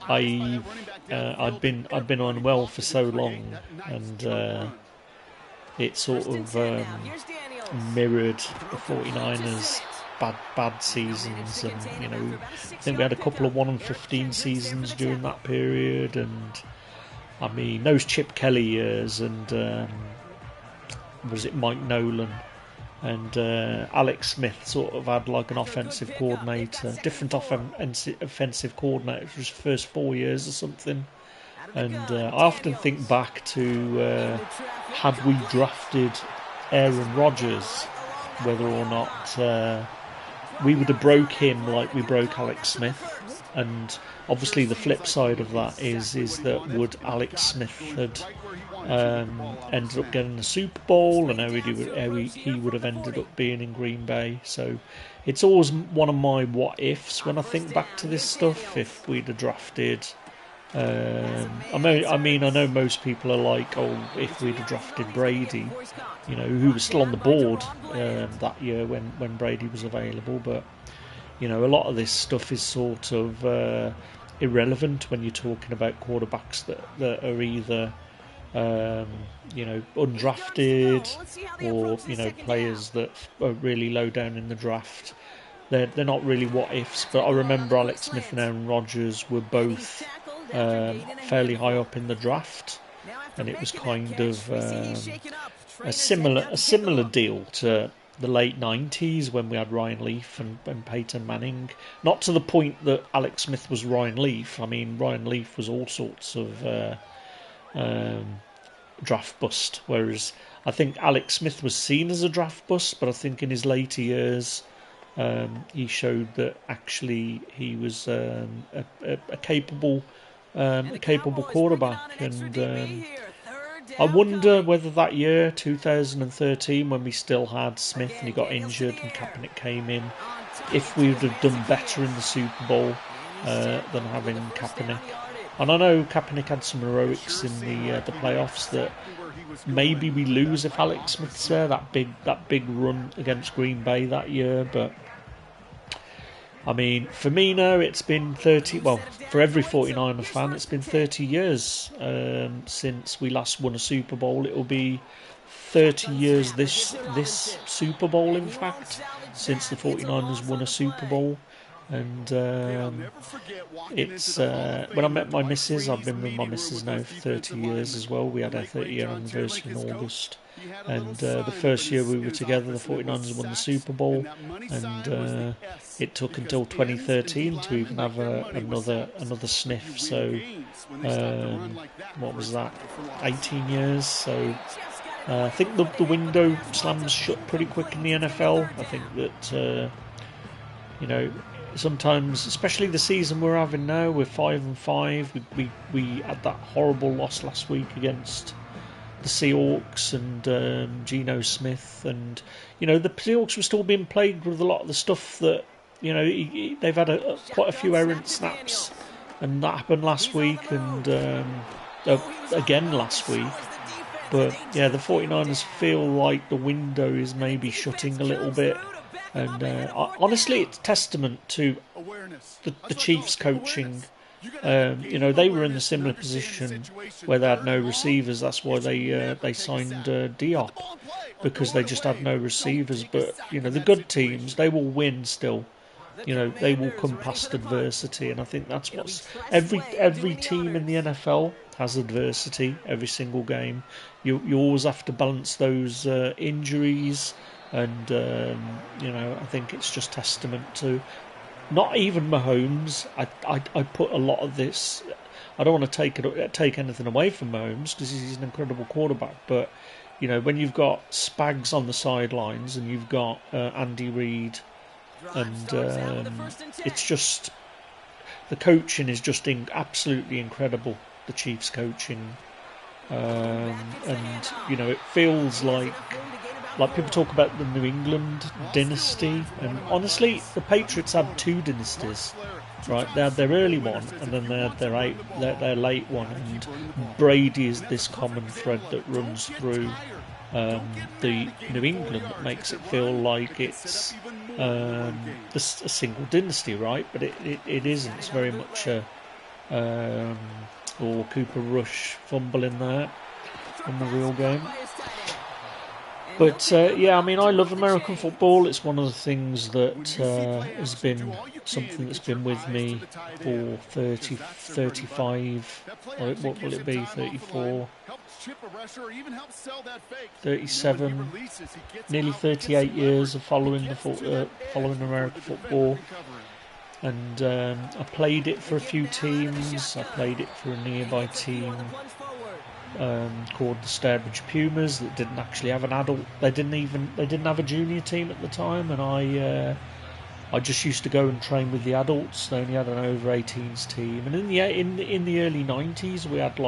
I'd been unwell for so long, and it sort of mirrored the 49ers bad seasons, and I think we had a couple of 1-15 seasons during that period, and I mean those Chip Kelly years, and was it Mike Nolan and Alex Smith sort of had like an offensive coordinator, different offensive coordinator for his first 4 years or something. And I often think back to had we drafted Aaron Rodgers, whether or not we would have broke him like we broke Alex Smith. And obviously the flip side of that is that would Alex Smith had ended up getting the Super Bowl, and how he would have ended up being in Green Bay. So it's always one of my what ifs when I think back to this stuff. If we'd have drafted, I mean, I know most people are like, oh, if we'd have drafted Brady, who was still on the board that year when Brady was available, but a lot of this stuff is sort of irrelevant when you're talking about quarterbacks that are either undrafted or players that are really low down in the draft. They're not really what ifs, but I remember Alex Smith and Aaron Rodgers were both fairly high up in the draft, and it was kind of a similar deal to the late 90s when we had Ryan Leaf and Peyton Manning. Not to the point that Alex Smith was Ryan Leaf. I mean, Ryan Leaf was all sorts of draft bust, whereas I think Alex Smith was seen as a draft bust, but I think in his later years he showed that actually he was a capable quarterback, and I wonder whether that year 2013, when we still had Smith and he got injured and Kaepernick came in, if we would have done better in the Super Bowl than having Kaepernick. And I know Kaepernick had some heroics in the playoffs that maybe we lose if Alex Smith's there, that big run against Green Bay that year. But I mean, for me now, it's been 30. Well, for every 49er fan, it's been 30 years since we last won a Super Bowl. It will be 30 years this Super Bowl, in fact, since the 49ers won a Super Bowl. And it's when I met my missus, I've been with my missus now for 30 years as well. We had our 30-year anniversary in August, and the first year we were together, the 49ers won the Super Bowl, and it took until 2013 to even have another sniff. So what was that? 18 years. So I think the window slams shut pretty quick in the NFL. I think that sometimes, especially the season we're having now, we're 5-5. We had that horrible loss last week against the Seahawks and Geno Smith, and the Seahawks were still being plagued with a lot of the stuff that they've had quite a few errant snaps, and that happened last week and again last week. But yeah, the 49ers feel like the window is maybe shutting a little bit. And honestly, it's testament to the Chiefs' coaching. They were in a similar position where they had no receivers. That's why they signed Diop, because they just had no receivers. But the good teams, they will win still. They will come past adversity, and I think that's what's every team in the NFL has adversity every single game. You always have to balance those injuries. And I think it's just testament to not even Mahomes. I put a lot of this. I don't want to take anything away from Mahomes because he's an incredible quarterback. But when you've got Spags on the sidelines and you've got Andy Reid, and it's just the coaching is just absolutely incredible. The Chiefs' coaching, and it feels like people talk about the New England dynasty, and honestly, the Patriots had two dynasties. right? They had their early one, and then they had their late one, and Brady is this common thread that runs through the New England that makes it feel like it's a single dynasty, right? But it isn't. It's very much a or Cooper Rush fumble in there in the real game. But yeah, I mean, I love American football. It's one of the things that has been something that's been with me for 30, 35, what will it be, 34, 37, nearly 38 years of following following American football. And I played it for a few teams. I played it for a nearby team called the Sturbridge Pumas that didn't actually have an adult. They didn't have a junior team at the time, and I just used to go and train with the adults. They only had an over 18s team, and in the early 90s we had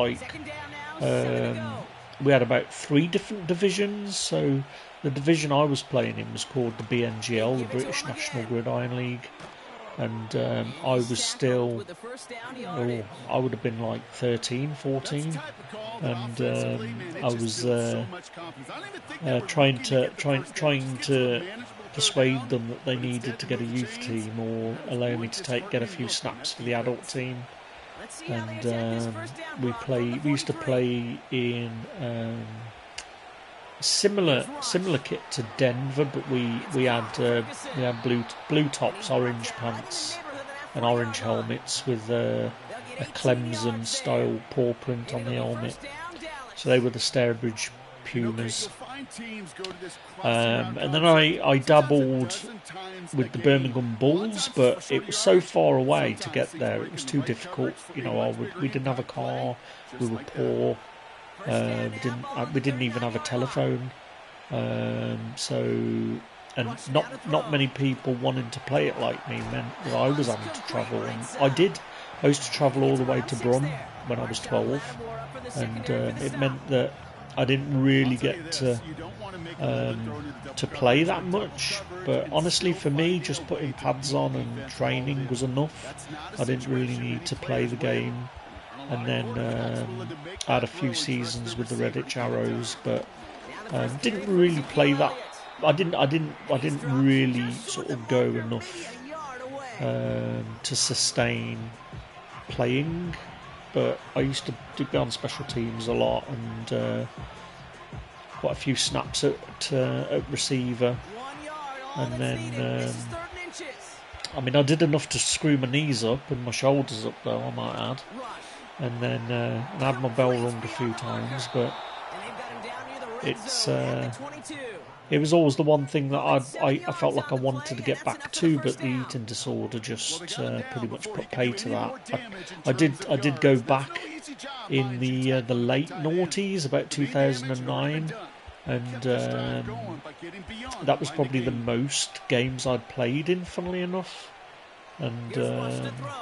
we had about 3 different divisions. So the division I was playing in was called the BNGL, the British National Gridiron League. And I was still, I would have been like 13, 14, and I was trying to persuade them that they needed to get a youth team or allow me to get a few snaps for the adult team. And we used to play in similar kit to Denver, but we had blue tops, orange pants, and orange helmets with a Clemson style paw print on the helmet. So they were the Sturbridge Pumas. And then I dabbled with the Birmingham Bulls, but it was so far away to get there. It was too difficult. You know, we didn't have a car. We were poor. We didn't even have a telephone, and not many people wanting to play it like me meant that I was having to travel, and I used to travel all the way to Brum when I was 12, and it meant that I didn't really get to play that much. But honestly, for me, just putting pads on and training was enough. I didn't really need to play the game. And then I had a few seasons with the Redditch Arrows, but didn't really play that. I didn't really sort of go enough to sustain playing. But I used to be on special teams a lot, and quite a few snaps at receiver. And then I mean, I did enough to screw my knees up and my shoulders up, though, I might add. And then I had my bell rung a few times, but it was always the one thing that I felt like I wanted to get back to, but the eating disorder just pretty much put pay to that. I did go back in the late noughties, about 2009, and that was probably the most games I'd played in, funnily enough. And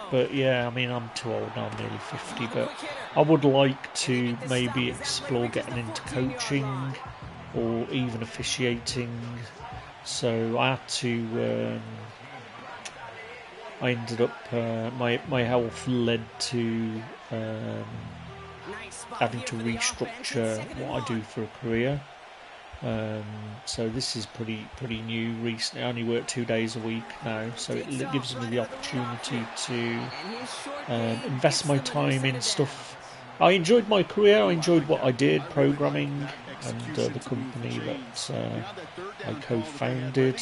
but yeah, I mean, I'm too old now, I'm nearly 50, but I would like to maybe explore getting into coaching or even officiating. So I had to I ended up my health led to having to restructure what I do for a career. So this is pretty new recently. I only work 2 days a week now, so it gives me the opportunity to invest my time in stuff. I enjoyed my career. I enjoyed what I did, programming, and the company that I co-founded.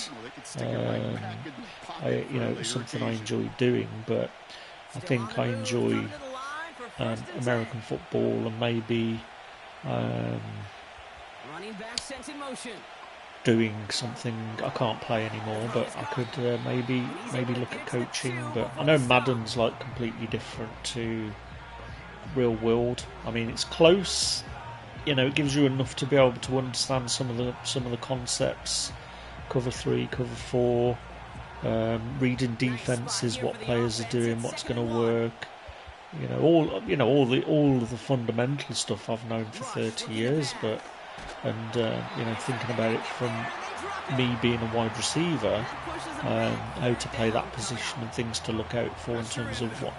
It was something I enjoyed doing, but I think I enjoy American football and maybe doing something. I can't play anymore, but I could maybe look at coaching. But I know Madden's like completely different to real world. I mean, it's close. You know, it gives you enough to be able to understand some of the concepts. Cover 3, cover 4, reading defenses, what players are doing, what's going to work. All of the fundamental stuff I've known for 30 years, but thinking about it from me being a wide receiver, how to play that position and things to look out for in terms of what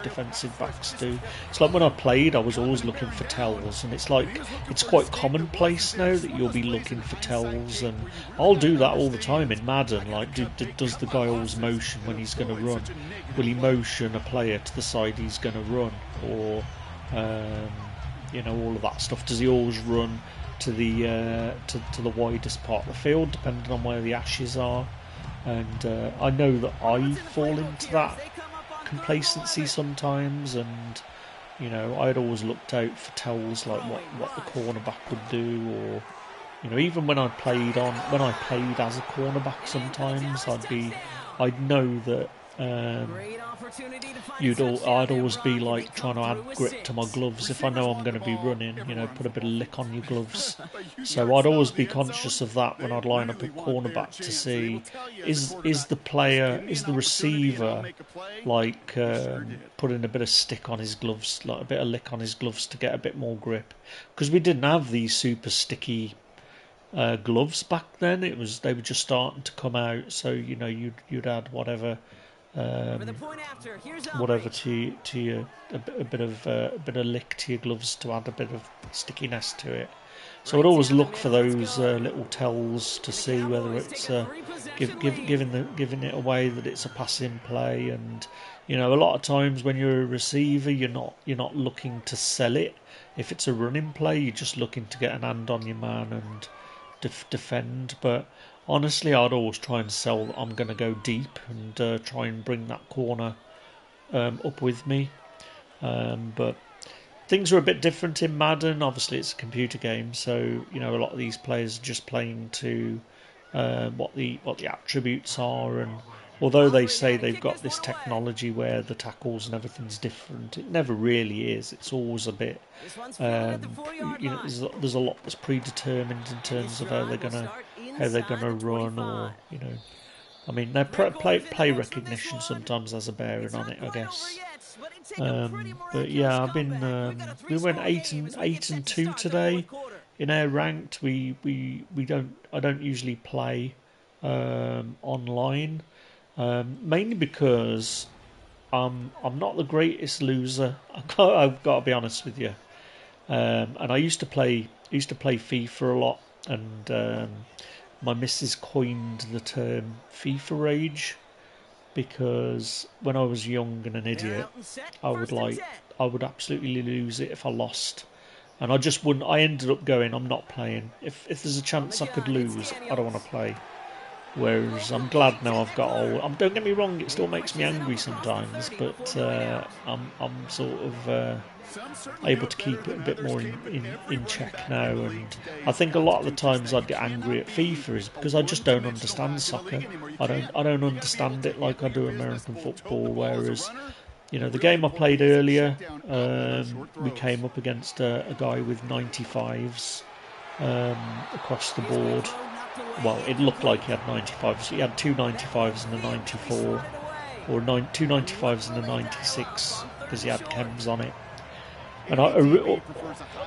defensive backs do. It's like when I played, I was always looking for tells, and it's like it's quite commonplace now that you'll be looking for tells, and I'll do that all the time in Madden. Like, does the guy always motion when he's going to run? Will he motion a player to the side he's going to run, or all of that stuff? Does he always run to the to the widest part of the field, depending on where the ashes are? And I know that I fall into that complacency sometimes, and I'd always looked out for tells like what the cornerback would do, or even when I played as a cornerback, sometimes I'd know that I'd always be like trying to add grip to my gloves if I know I'm going to be running. Put a bit of lick on your gloves. So I'd always be conscious of that when I'd line up at cornerback to see is the receiver like putting a bit of stick on his gloves, like a bit of lick on his gloves to get a bit more grip, because we didn't have these super sticky gloves back then. They were just starting to come out, so you'd add whatever to your a bit of lick to your gloves to add a bit of stickiness to it. So I'd always look for those little tells to see whether it's giving it away that it's a passing play. And a lot of times when you're a receiver, you're not looking to sell it. If it's a running play, you're just looking to get an hand on your man and defend. But honestly, I'd always try and sell that I'm going to go deep and try and bring that corner up with me. But things are a bit different in Madden. Obviously, it's a computer game, so a lot of these players are just playing to what the attributes are. And although they say they've got this technology where the tackles and everything's different, it never really is. It's always a bit, there's a lot that's predetermined in terms of how they're gonna run, or I mean, their play recognition sometimes has a bearing on it, I guess. But yeah, I've been. We went 8-2 today in our ranked. I don't usually play online. Mainly because I'm not the greatest loser. I've got to be honest with you. And I used to play FIFA a lot, and my missus coined the term FIFA rage, because when I was young and an idiot, I would absolutely lose it if I lost. And I just wouldn't. I ended up going, I'm not playing. If there's a chance I could lose, I don't want to play. Whereas I'm glad now I've got old. Don't get me wrong, it still makes me angry sometimes, but I'm sort of able to keep it a bit more in check now. And I think a lot of the times I'd get angry at FIFA is because I just don't understand soccer. I don't understand it like I do American football. Whereas the game I played earlier, we came up against a guy with 95s across the board. Well, it looked like he had 95s. He had two 95s and a 94, or two 95s and a 96, because he had chems on it. And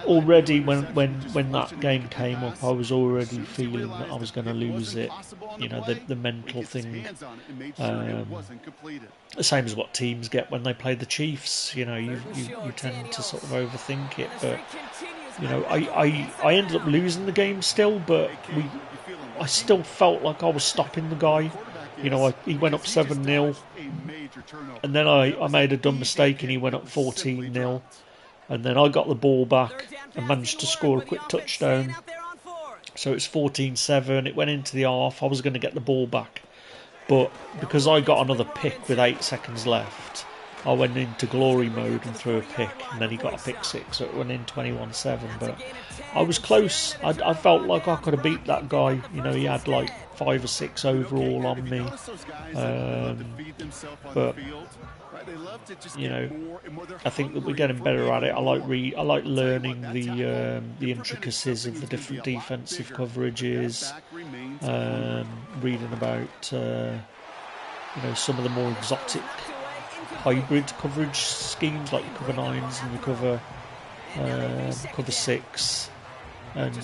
already when that game came up, I was already feeling that I was going to lose it. The mental thing, the same as what teams get when they play the Chiefs. You tend to sort of overthink it. But I ended up losing the game still, but I still felt like I was stopping the guy. He went up 7-0, and then I made a dumb mistake and he went up 14-0. And then I got the ball back and managed to score a quick touchdown. So it's 14-7. It went into the half. I was going to get the ball back. But because I got another pick with 8 seconds left, I went into glory mode and threw a pick. And then he got a pick 6. So it went in 21-7. But I was close. I felt like I could have beat that guy. He had like 5 or 6 overall on me. But I think that we're getting better at it. I like learning the intricacies of the different defensive coverages, reading about some of the more exotic hybrid coverage schemes, like you cover 9s and you cover 6. and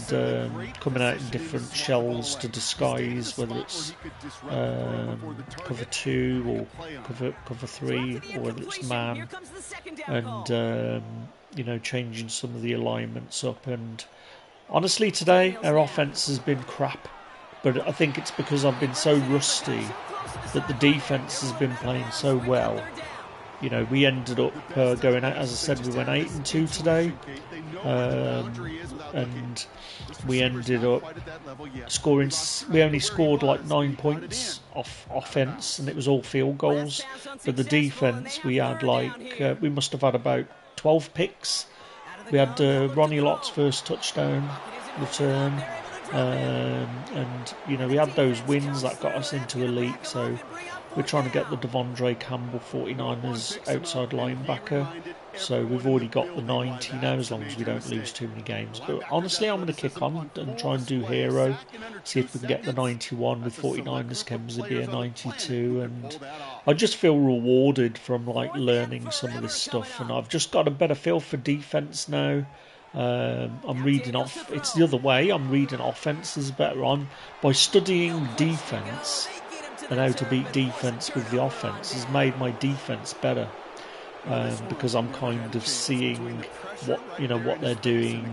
coming out in different shells to disguise whether it's cover 2 or cover 3 or whether it's man, and you know, changing some of the alignments up. And honestly, today our offense has been crap, but I think it's because I've been so rusty that the defense has been playing so well. You know, we ended up going out, as I said, we went 8-2 today, and we ended up scoring. We only scored like 9 points off offense, and it was all field goals. But the defense, we had like we must have had about 12 picks. We had Ronnie Lott's first touchdown return, and you know, we had those wins that got us into elite. So we're trying to get the Devondre Campbell 49ers outside linebacker. So we've already got the 90 now, as long as we don't lose too many games. But honestly, I'm going to kick on and try and do hero, see if we can get the 91 with 49ers Chems to be a 92. And I just feel rewarded from like learning some of this stuff, and I've just got a better feel for defense now. I'm reading off. It's the other way. I'm reading offenses better on by studying defense, and how to beat defense with the offense has made my defense better, because I'm kind of seeing what they're doing,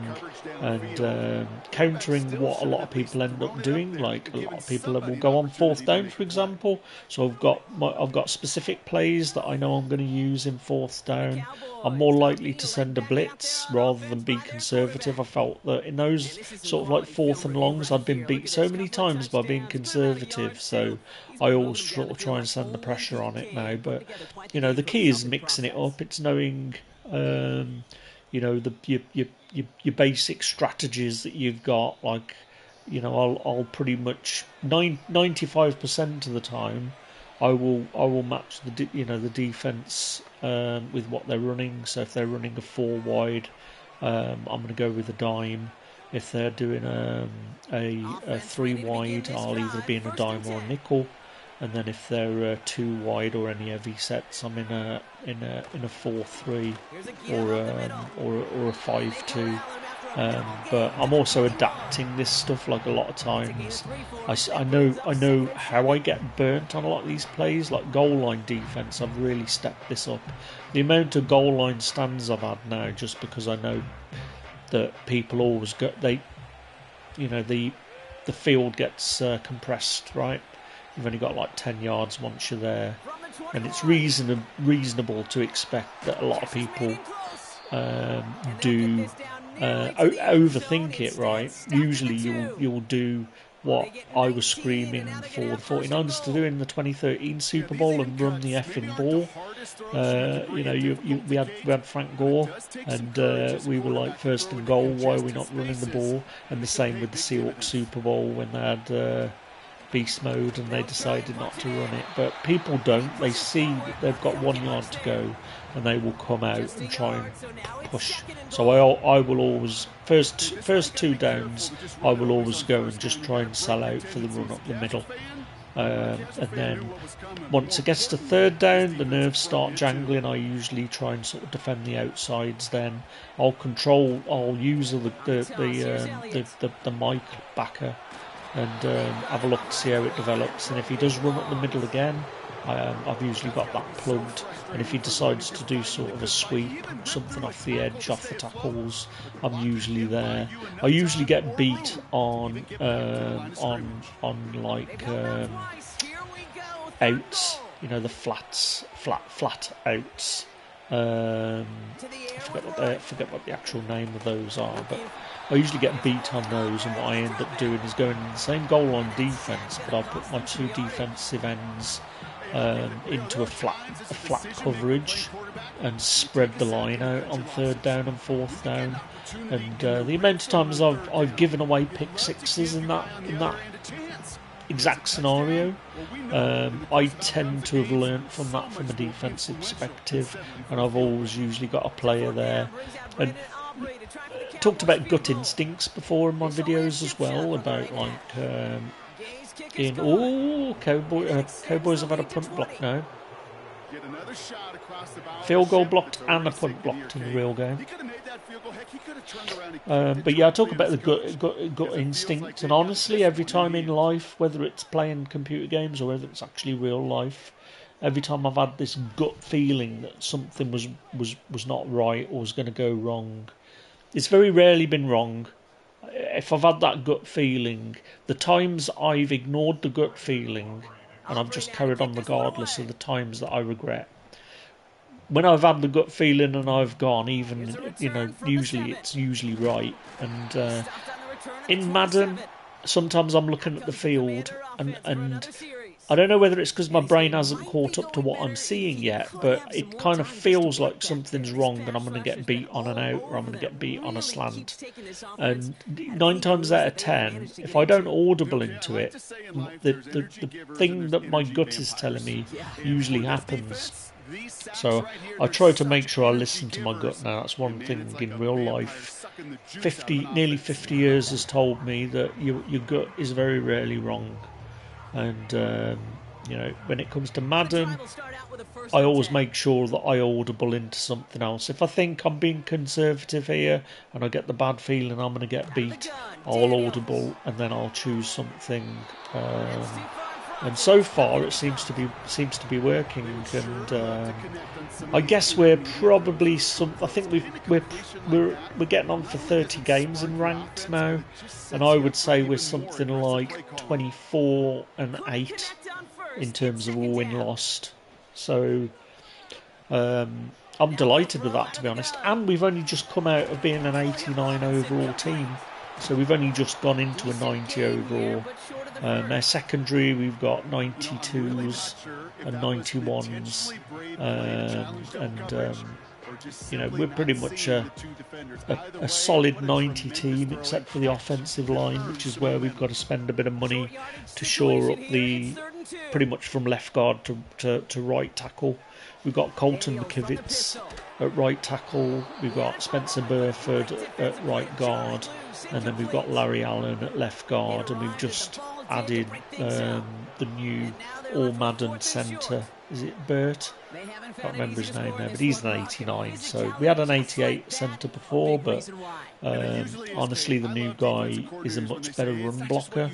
and countering what a lot of people end up doing. Like a lot of people will go on 4th down, for example. So I've got specific plays that I know I'm going to use in 4th down. I'm more likely to send a blitz rather than be conservative. I felt that in those sort of like 4th and longs, I'd been beat so many times by being conservative. So I always sort of try and send the pressure on it now. But you know, the key is mixing it up. It's knowing you know, your basic strategies that you've got. Like, you know, I'll pretty much 95% of the time I will match the defense with what they're running. So if they're running a 4 wide, I'm going to go with a dime. If they're doing a 3 wide, I'll either be in a dime or a nickel. And then if they're 2 wide or any heavy sets, I'm in a 4-3 or a 5-2. But I'm also adapting this stuff. Like a lot of times, I know how I get burnt on a lot of these plays. Like goal line defense, I've really stepped this up. The amount of goal line stands I've had now, just because I know that people always the field gets compressed, right? You've only got like 10 yards once you're there, and it's reasonable to expect that a lot of people do overthink it, right? Usually you'll do what I was screaming for the 49ers to do in the 2013 Super Bowl and run the effing ball. You know, we had Frank Gore, and we were like 1st and goal. Why are we not running the ball? And the same with the Seahawks Super Bowl when they had beast mode and they decided not to run it. But people don't. They see that they've got 1 yard to go, and they will come out and try and push. So I will always first 2 downs, I will always go and just try and sell out for the run up the middle. And then once it gets to 3rd down, the nerves start jangling. I usually try and sort of defend the outsides. Then I'll use the mic backer and have a look to see how it develops. And if he does run up the middle again, I've usually got that plugged. And if he decides to do sort of a sweep, something off the edge, off the tackles, I'm usually there. I usually get beat on like outs, you know, the flat outs. I forget what the actual name of those are, but I usually get beat on those, and what I end up doing is going in the same goal line defense, but I'll put my 2 defensive ends into a flat coverage and spread the line out on 3rd down and 4th down. And the amount of times I've given away pick sixes in that exact scenario, I tend to have learnt from that from a defensive perspective, and I've always usually got a player there. And talked about gut instincts before in my videos as well, about like Cowboys have had a punt block now. Get another shot across the bow. Field goal blocked and a punt blocked in the real game. He could have made that field goal. Heck, he could have turned around and kicked But it yeah, I directly talk about the at his coach. gut Because it feels instinct, like and they honestly, got every this one time in needed. life, whether it's playing computer games or whether it's actually real life, every time I've had this gut feeling that something was not right or was going to go wrong, it's very rarely been wrong. If I've had that gut feeling, the times I've ignored the gut feeling and I've just carried on regardless are the times that I regret. When I've had the gut feeling and I've gone, even, usually it's usually right. And in Madden, sometimes I'm looking at the field and I don't know whether it's because my brain hasn't caught up to what I'm seeing yet, but it kind of feels like something's wrong and I'm going to get beat on an out or I'm going to get beat on a slant. And 9 times out of 10, if I don't audible into it, the thing that my gut is telling me usually happens. So I try to make sure I listen to my gut now. That's one thing in real life. Nearly 50 years has told me that your gut is very rarely wrong. And, when it comes to Madden, I always make sure that I audible into something else. If I think I'm being conservative here and I get the bad feeling I'm going to get beat, I'll audible and then I'll choose something. And so far, it seems to be working. And I guess we're probably I think we're getting on for 30 games in ranked now, and I would say we're something like 24-8 in terms of all win lost. So I'm delighted with that, to be honest. And we've only just come out of being an 89 overall team. So we've only just gone into a 90 overall. Our secondary, we've got 92s and 91s. We're pretty much a solid 90 team, except for the offensive line, which is where we've got to spend a bit of money to shore up pretty much from left guard to right tackle. We've got Colton McKivitz at right tackle, we've got Spencer Burford at right guard, and then we've got Larry Allen at left guard, and we've just added the new All-Madden centre. Is it Burt? I can't remember his name now, but he's an 89. So we had an 88 centre before, but honestly, the new guy is a much better run blocker.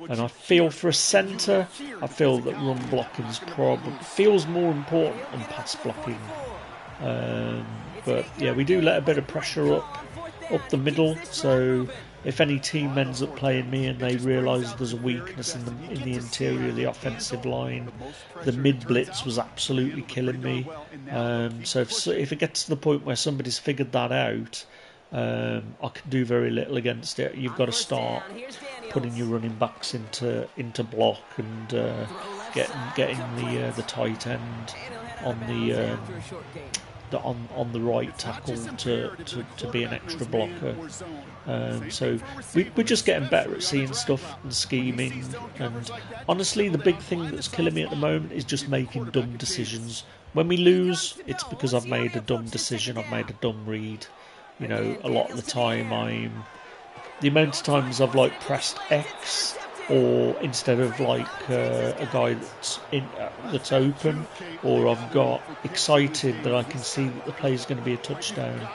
And I feel for a centre, I feel that run blocking feels more important than pass blocking. But yeah, we do let a bit of pressure up the middle. So if any team ends up playing me and they realise there's a weakness in the interior of the offensive line, the mid blitz was absolutely killing me. So if it gets to the point where somebody's figured that out, I can do very little against it. You've got to start putting your running backs into block and getting the tight end on the right tackle to be an extra blocker. So we're just getting better at seeing stuff and scheming. And honestly, the big thing that's killing me at the moment is just making dumb decisions. When we lose, it's because I've made a dumb decision. I've made a dumb read. A lot of the time the amount of times I've pressed X, or instead of a guy that's open, or I've got excited that I can see that the play is going to be a touchdown,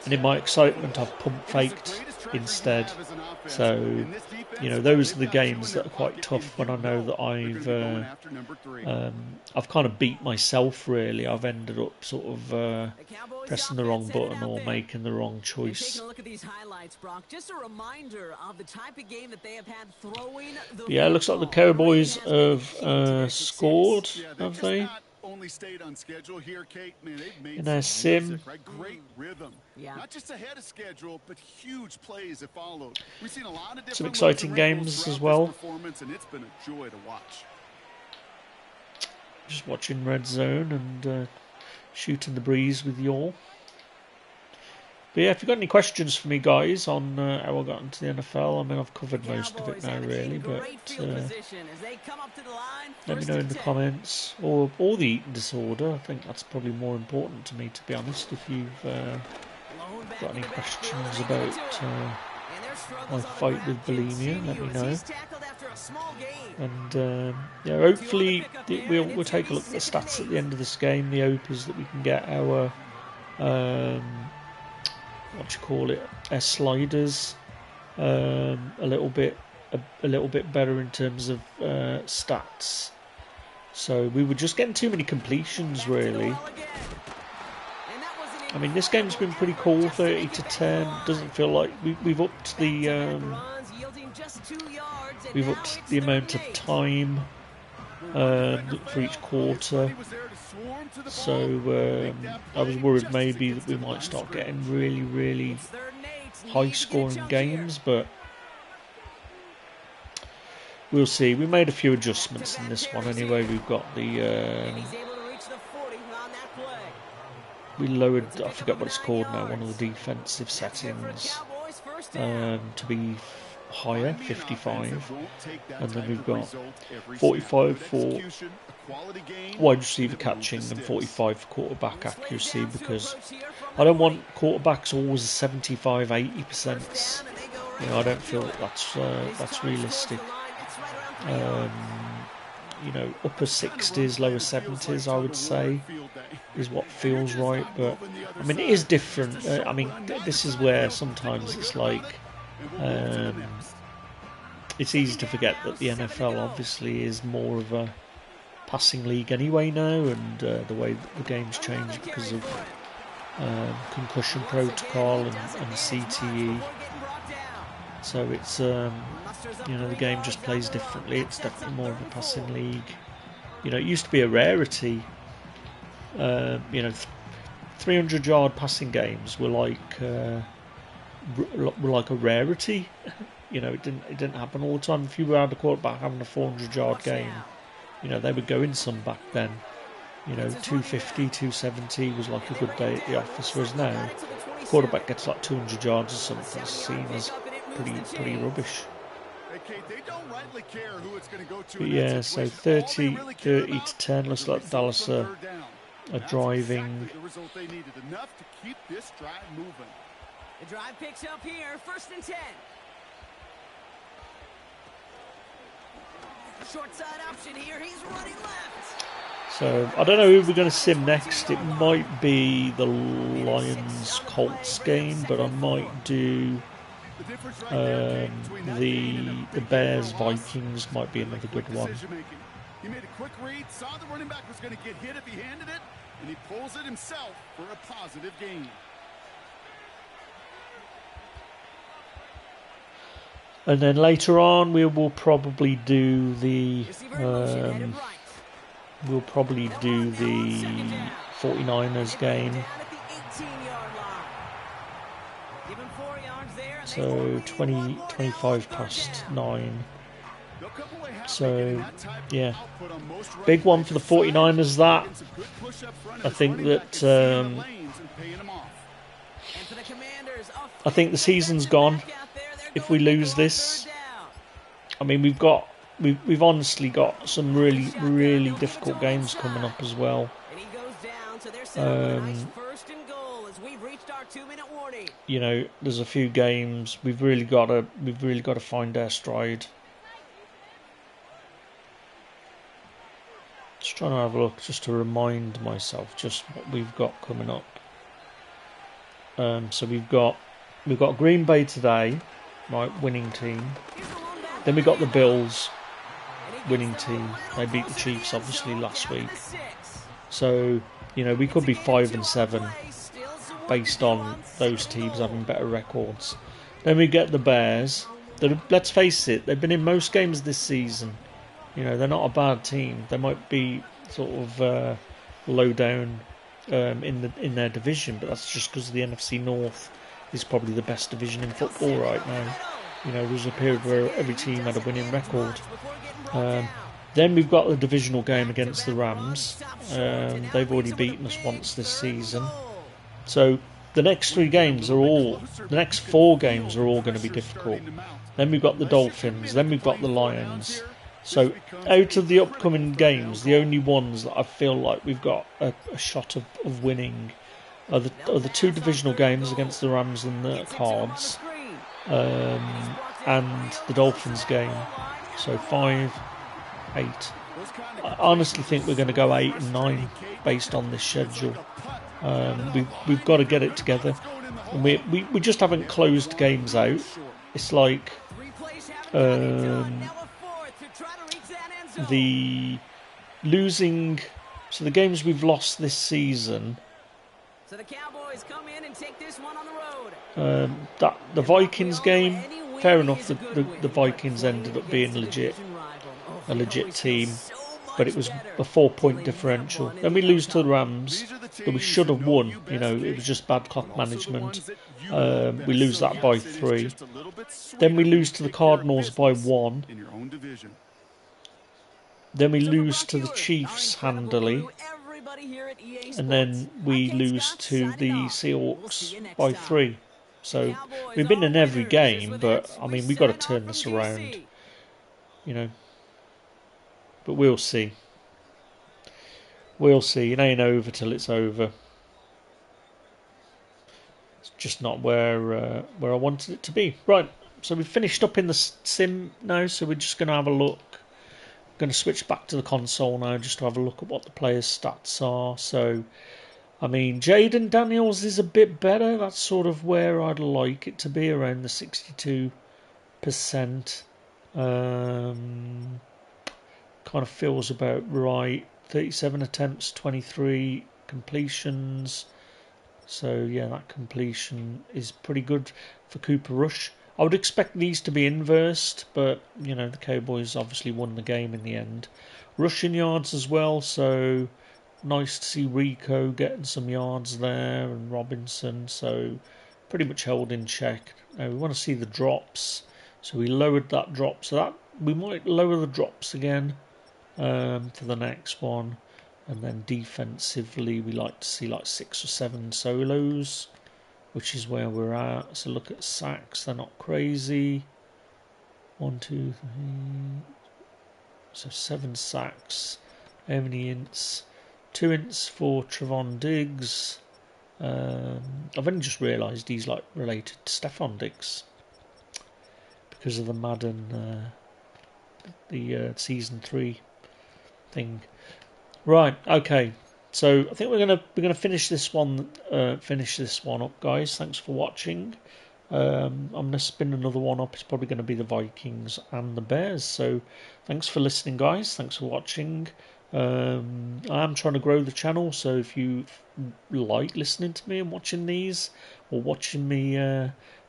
and in my excitement I've pump faked instead. So those are the games that are quite tough when I know that I've kind of beat myself. Really, I've ended up sort of pressing the wrong button or making the wrong choice. Take a look at these highlights, Brock. Just a reminder of the type of game that they have had throwing the Yeah, it looks like the Cowboys have scored, have they? Only stayed on schedule here, Kate. Man, they've made In their sim. Great rhythm. Yeah. Not just ahead of schedule, but huge plays that followed. We've seen a lot of different some exciting games as well. Performance, and it's been a joy to watch. Just watching Red Zone and shooting the breeze with y'all. But yeah, if you've got any questions for me, guys, on how I got into the NFL, I mean, I've covered most of it now, really, but let me know in the comments. Or the eating disorder. I think that's probably more important to me, to be honest, if you've got any questions about my fight with bulimia, let me know. And yeah, hopefully we'll take a look at the stats at the end of this game. The hope is that we can get our our sliders a little bit better in terms of stats. So we were just getting too many completions, really. I mean, this game's been pretty cool, 30-10. Doesn't feel like we've upped the amount of time for each quarter. So I was worried maybe that we might start getting really high-scoring games, but we'll see. We made a few adjustments in this one anyway. We've got the we lowered, I forget what it's called now, one of the defensive settings to be higher, 55, and then we've got 45 for wide receiver catching and 45 for quarterback accuracy, because I don't want quarterbacks always 75-80%. You know, I don't feel that that's realistic. You know, upper 60s, lower 70s, I would say, is what feels right. But I mean, it is different. I mean, this is where sometimes it's like it's easy to forget that the NFL obviously is more of a passing league anyway now, and the way that the game's changed because of concussion protocol and CTE. So it's you know, the game just plays differently. It's definitely more of a passing league. You know, it used to be a rarity. You know, 300-yard passing games were like a rarity. You know, it didn't happen all the time. If you were had a quarterback having a 400-yard game, you know, they were going some back then. You know, 250, 270 was like a good day at the office. Whereas now, quarterback gets like 200 yards or something. It's seen as pretty rubbish. But yeah, so 30-10. Looks like Dallas are driving. The drive picks up here, 1st and 10. Short side option here, he's running left. So I don't know who we're going to sim next. It might be the Lions-Colts game, but I might do the Bears-Vikings might be another good one. He made a quick read, saw the running back was going to get hit if he handed it, and he pulls it himself for a positive gain. And then later on, we will probably do the 49ers game. So 25 past 9. So yeah, big one for the 49ers. That I think that I think the season's gone. If we lose this, I mean, we've honestly got some really difficult games coming up as well. You know, there's a few games we've really got to find our stride. Just trying to have a look, just to remind myself just what we've got coming up. So we've got Green Bay today, right, winning team. Then we got the Bills, winning team. They beat the Chiefs obviously last week. So, you know, we could be 5-7 based on those teams having better records. Then we get the Bears. Let's face it, they've been in most games this season. You know, they're not a bad team. They might be sort of low down in their division, but that's just because the NFC North is probably the best division in football right now. You know, there was a period where every team had a winning record. Then we've got the divisional game against the Rams. They've already beaten us once this season. So the next 4 games are all going to be difficult. Then we've got the Dolphins. Then we've got the Lions. So out of the upcoming games, the only ones that I feel like we've got a shot of winning are the 2 divisional games against the Rams and the Cards. and the Dolphins game. So 5, 8. I honestly think we're going to go 8 and 9 based on this schedule. We've got to get it together, and we just haven't closed games out. It's like the losing. So the games we've lost this season. So the Cowboys come in and take this one on the road. That the Vikings game, fair enough. The Vikings ended up being a legit team, but it was a 4-point differential. Then we lose to the Rams that we should have won. You know, it was just bad clock management. We lose that by 3. Then we lose to the Cardinals by 1. Then we lose to the Chiefs handily. And then we lose to the Seahawks by 3. So we've been in every game, but I mean, we've got to turn this around. You know. But we'll see. We'll see. It ain't over till it's over. It's just not where I wanted it to be. Right. So we've finished up in the sim now. So we're just going to have a look. Going to switch back to the console now just to have a look at what the players' stats are. So, I mean, Jaden Daniels is a bit better. That's sort of where I'd like it to be, around the 62%. Kind of feels about right. 37 attempts, 23 completions. So, yeah, that completion is pretty good for Cooper Rush. I would expect these to be inversed, but, you know, the Cowboys obviously won the game in the end. Rushing yards as well, so nice to see Rico getting some yards there and Robinson, so pretty much held in check. Now we want to see the drops, so we lowered that drop, so that we might lower the drops again for the next one. And then defensively, we like to see like 6 or 7 solos, which is where we're at. So look at sacks, they're not crazy. 1, 2, 3. So 7 sacks. How many ints? 2 ints for Trevon Diggs. I've only just realised he's like related to Stephon Diggs because of the Madden, the season 3 thing. Right, okay. So I think we're gonna finish this one up, guys. Thanks for watching. I'm gonna spin another one up. It's probably gonna be the Vikings and the Bears. So thanks for listening, guys. Thanks for watching. I am trying to grow the channel, so if you like listening to me and watching these, or watching me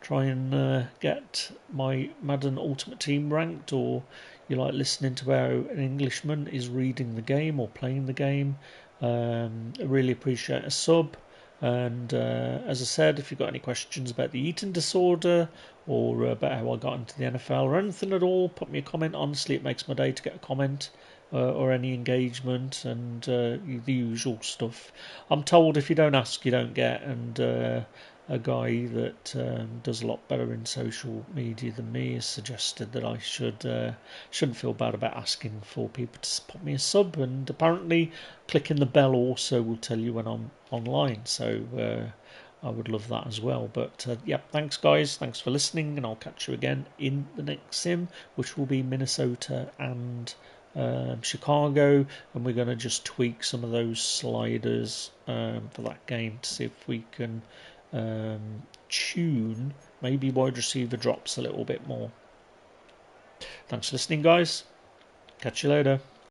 try and get my Madden Ultimate Team ranked, or you like listening to how an Englishman is reading the game or playing the game, I really appreciate a sub. And as I said, if you've got any questions about the eating disorder or about how I got into the NFL or anything at all, put me a comment. Honestly, it makes my day to get a comment or any engagement and the usual stuff. I'm told if you don't ask, you don't get, and a guy that does a lot better in social media than me has suggested that I shouldn't feel bad about asking for people to put me a sub, and apparently clicking the bell also will tell you when I'm online, so I would love that as well. But yeah, thanks guys, thanks for listening, and I'll catch you again in the next sim, which will be Minnesota and Chicago, and we're going to just tweak some of those sliders for that game to see if we can tune maybe wide receiver drops a little bit more. Thanks for listening, guys. Catch you later.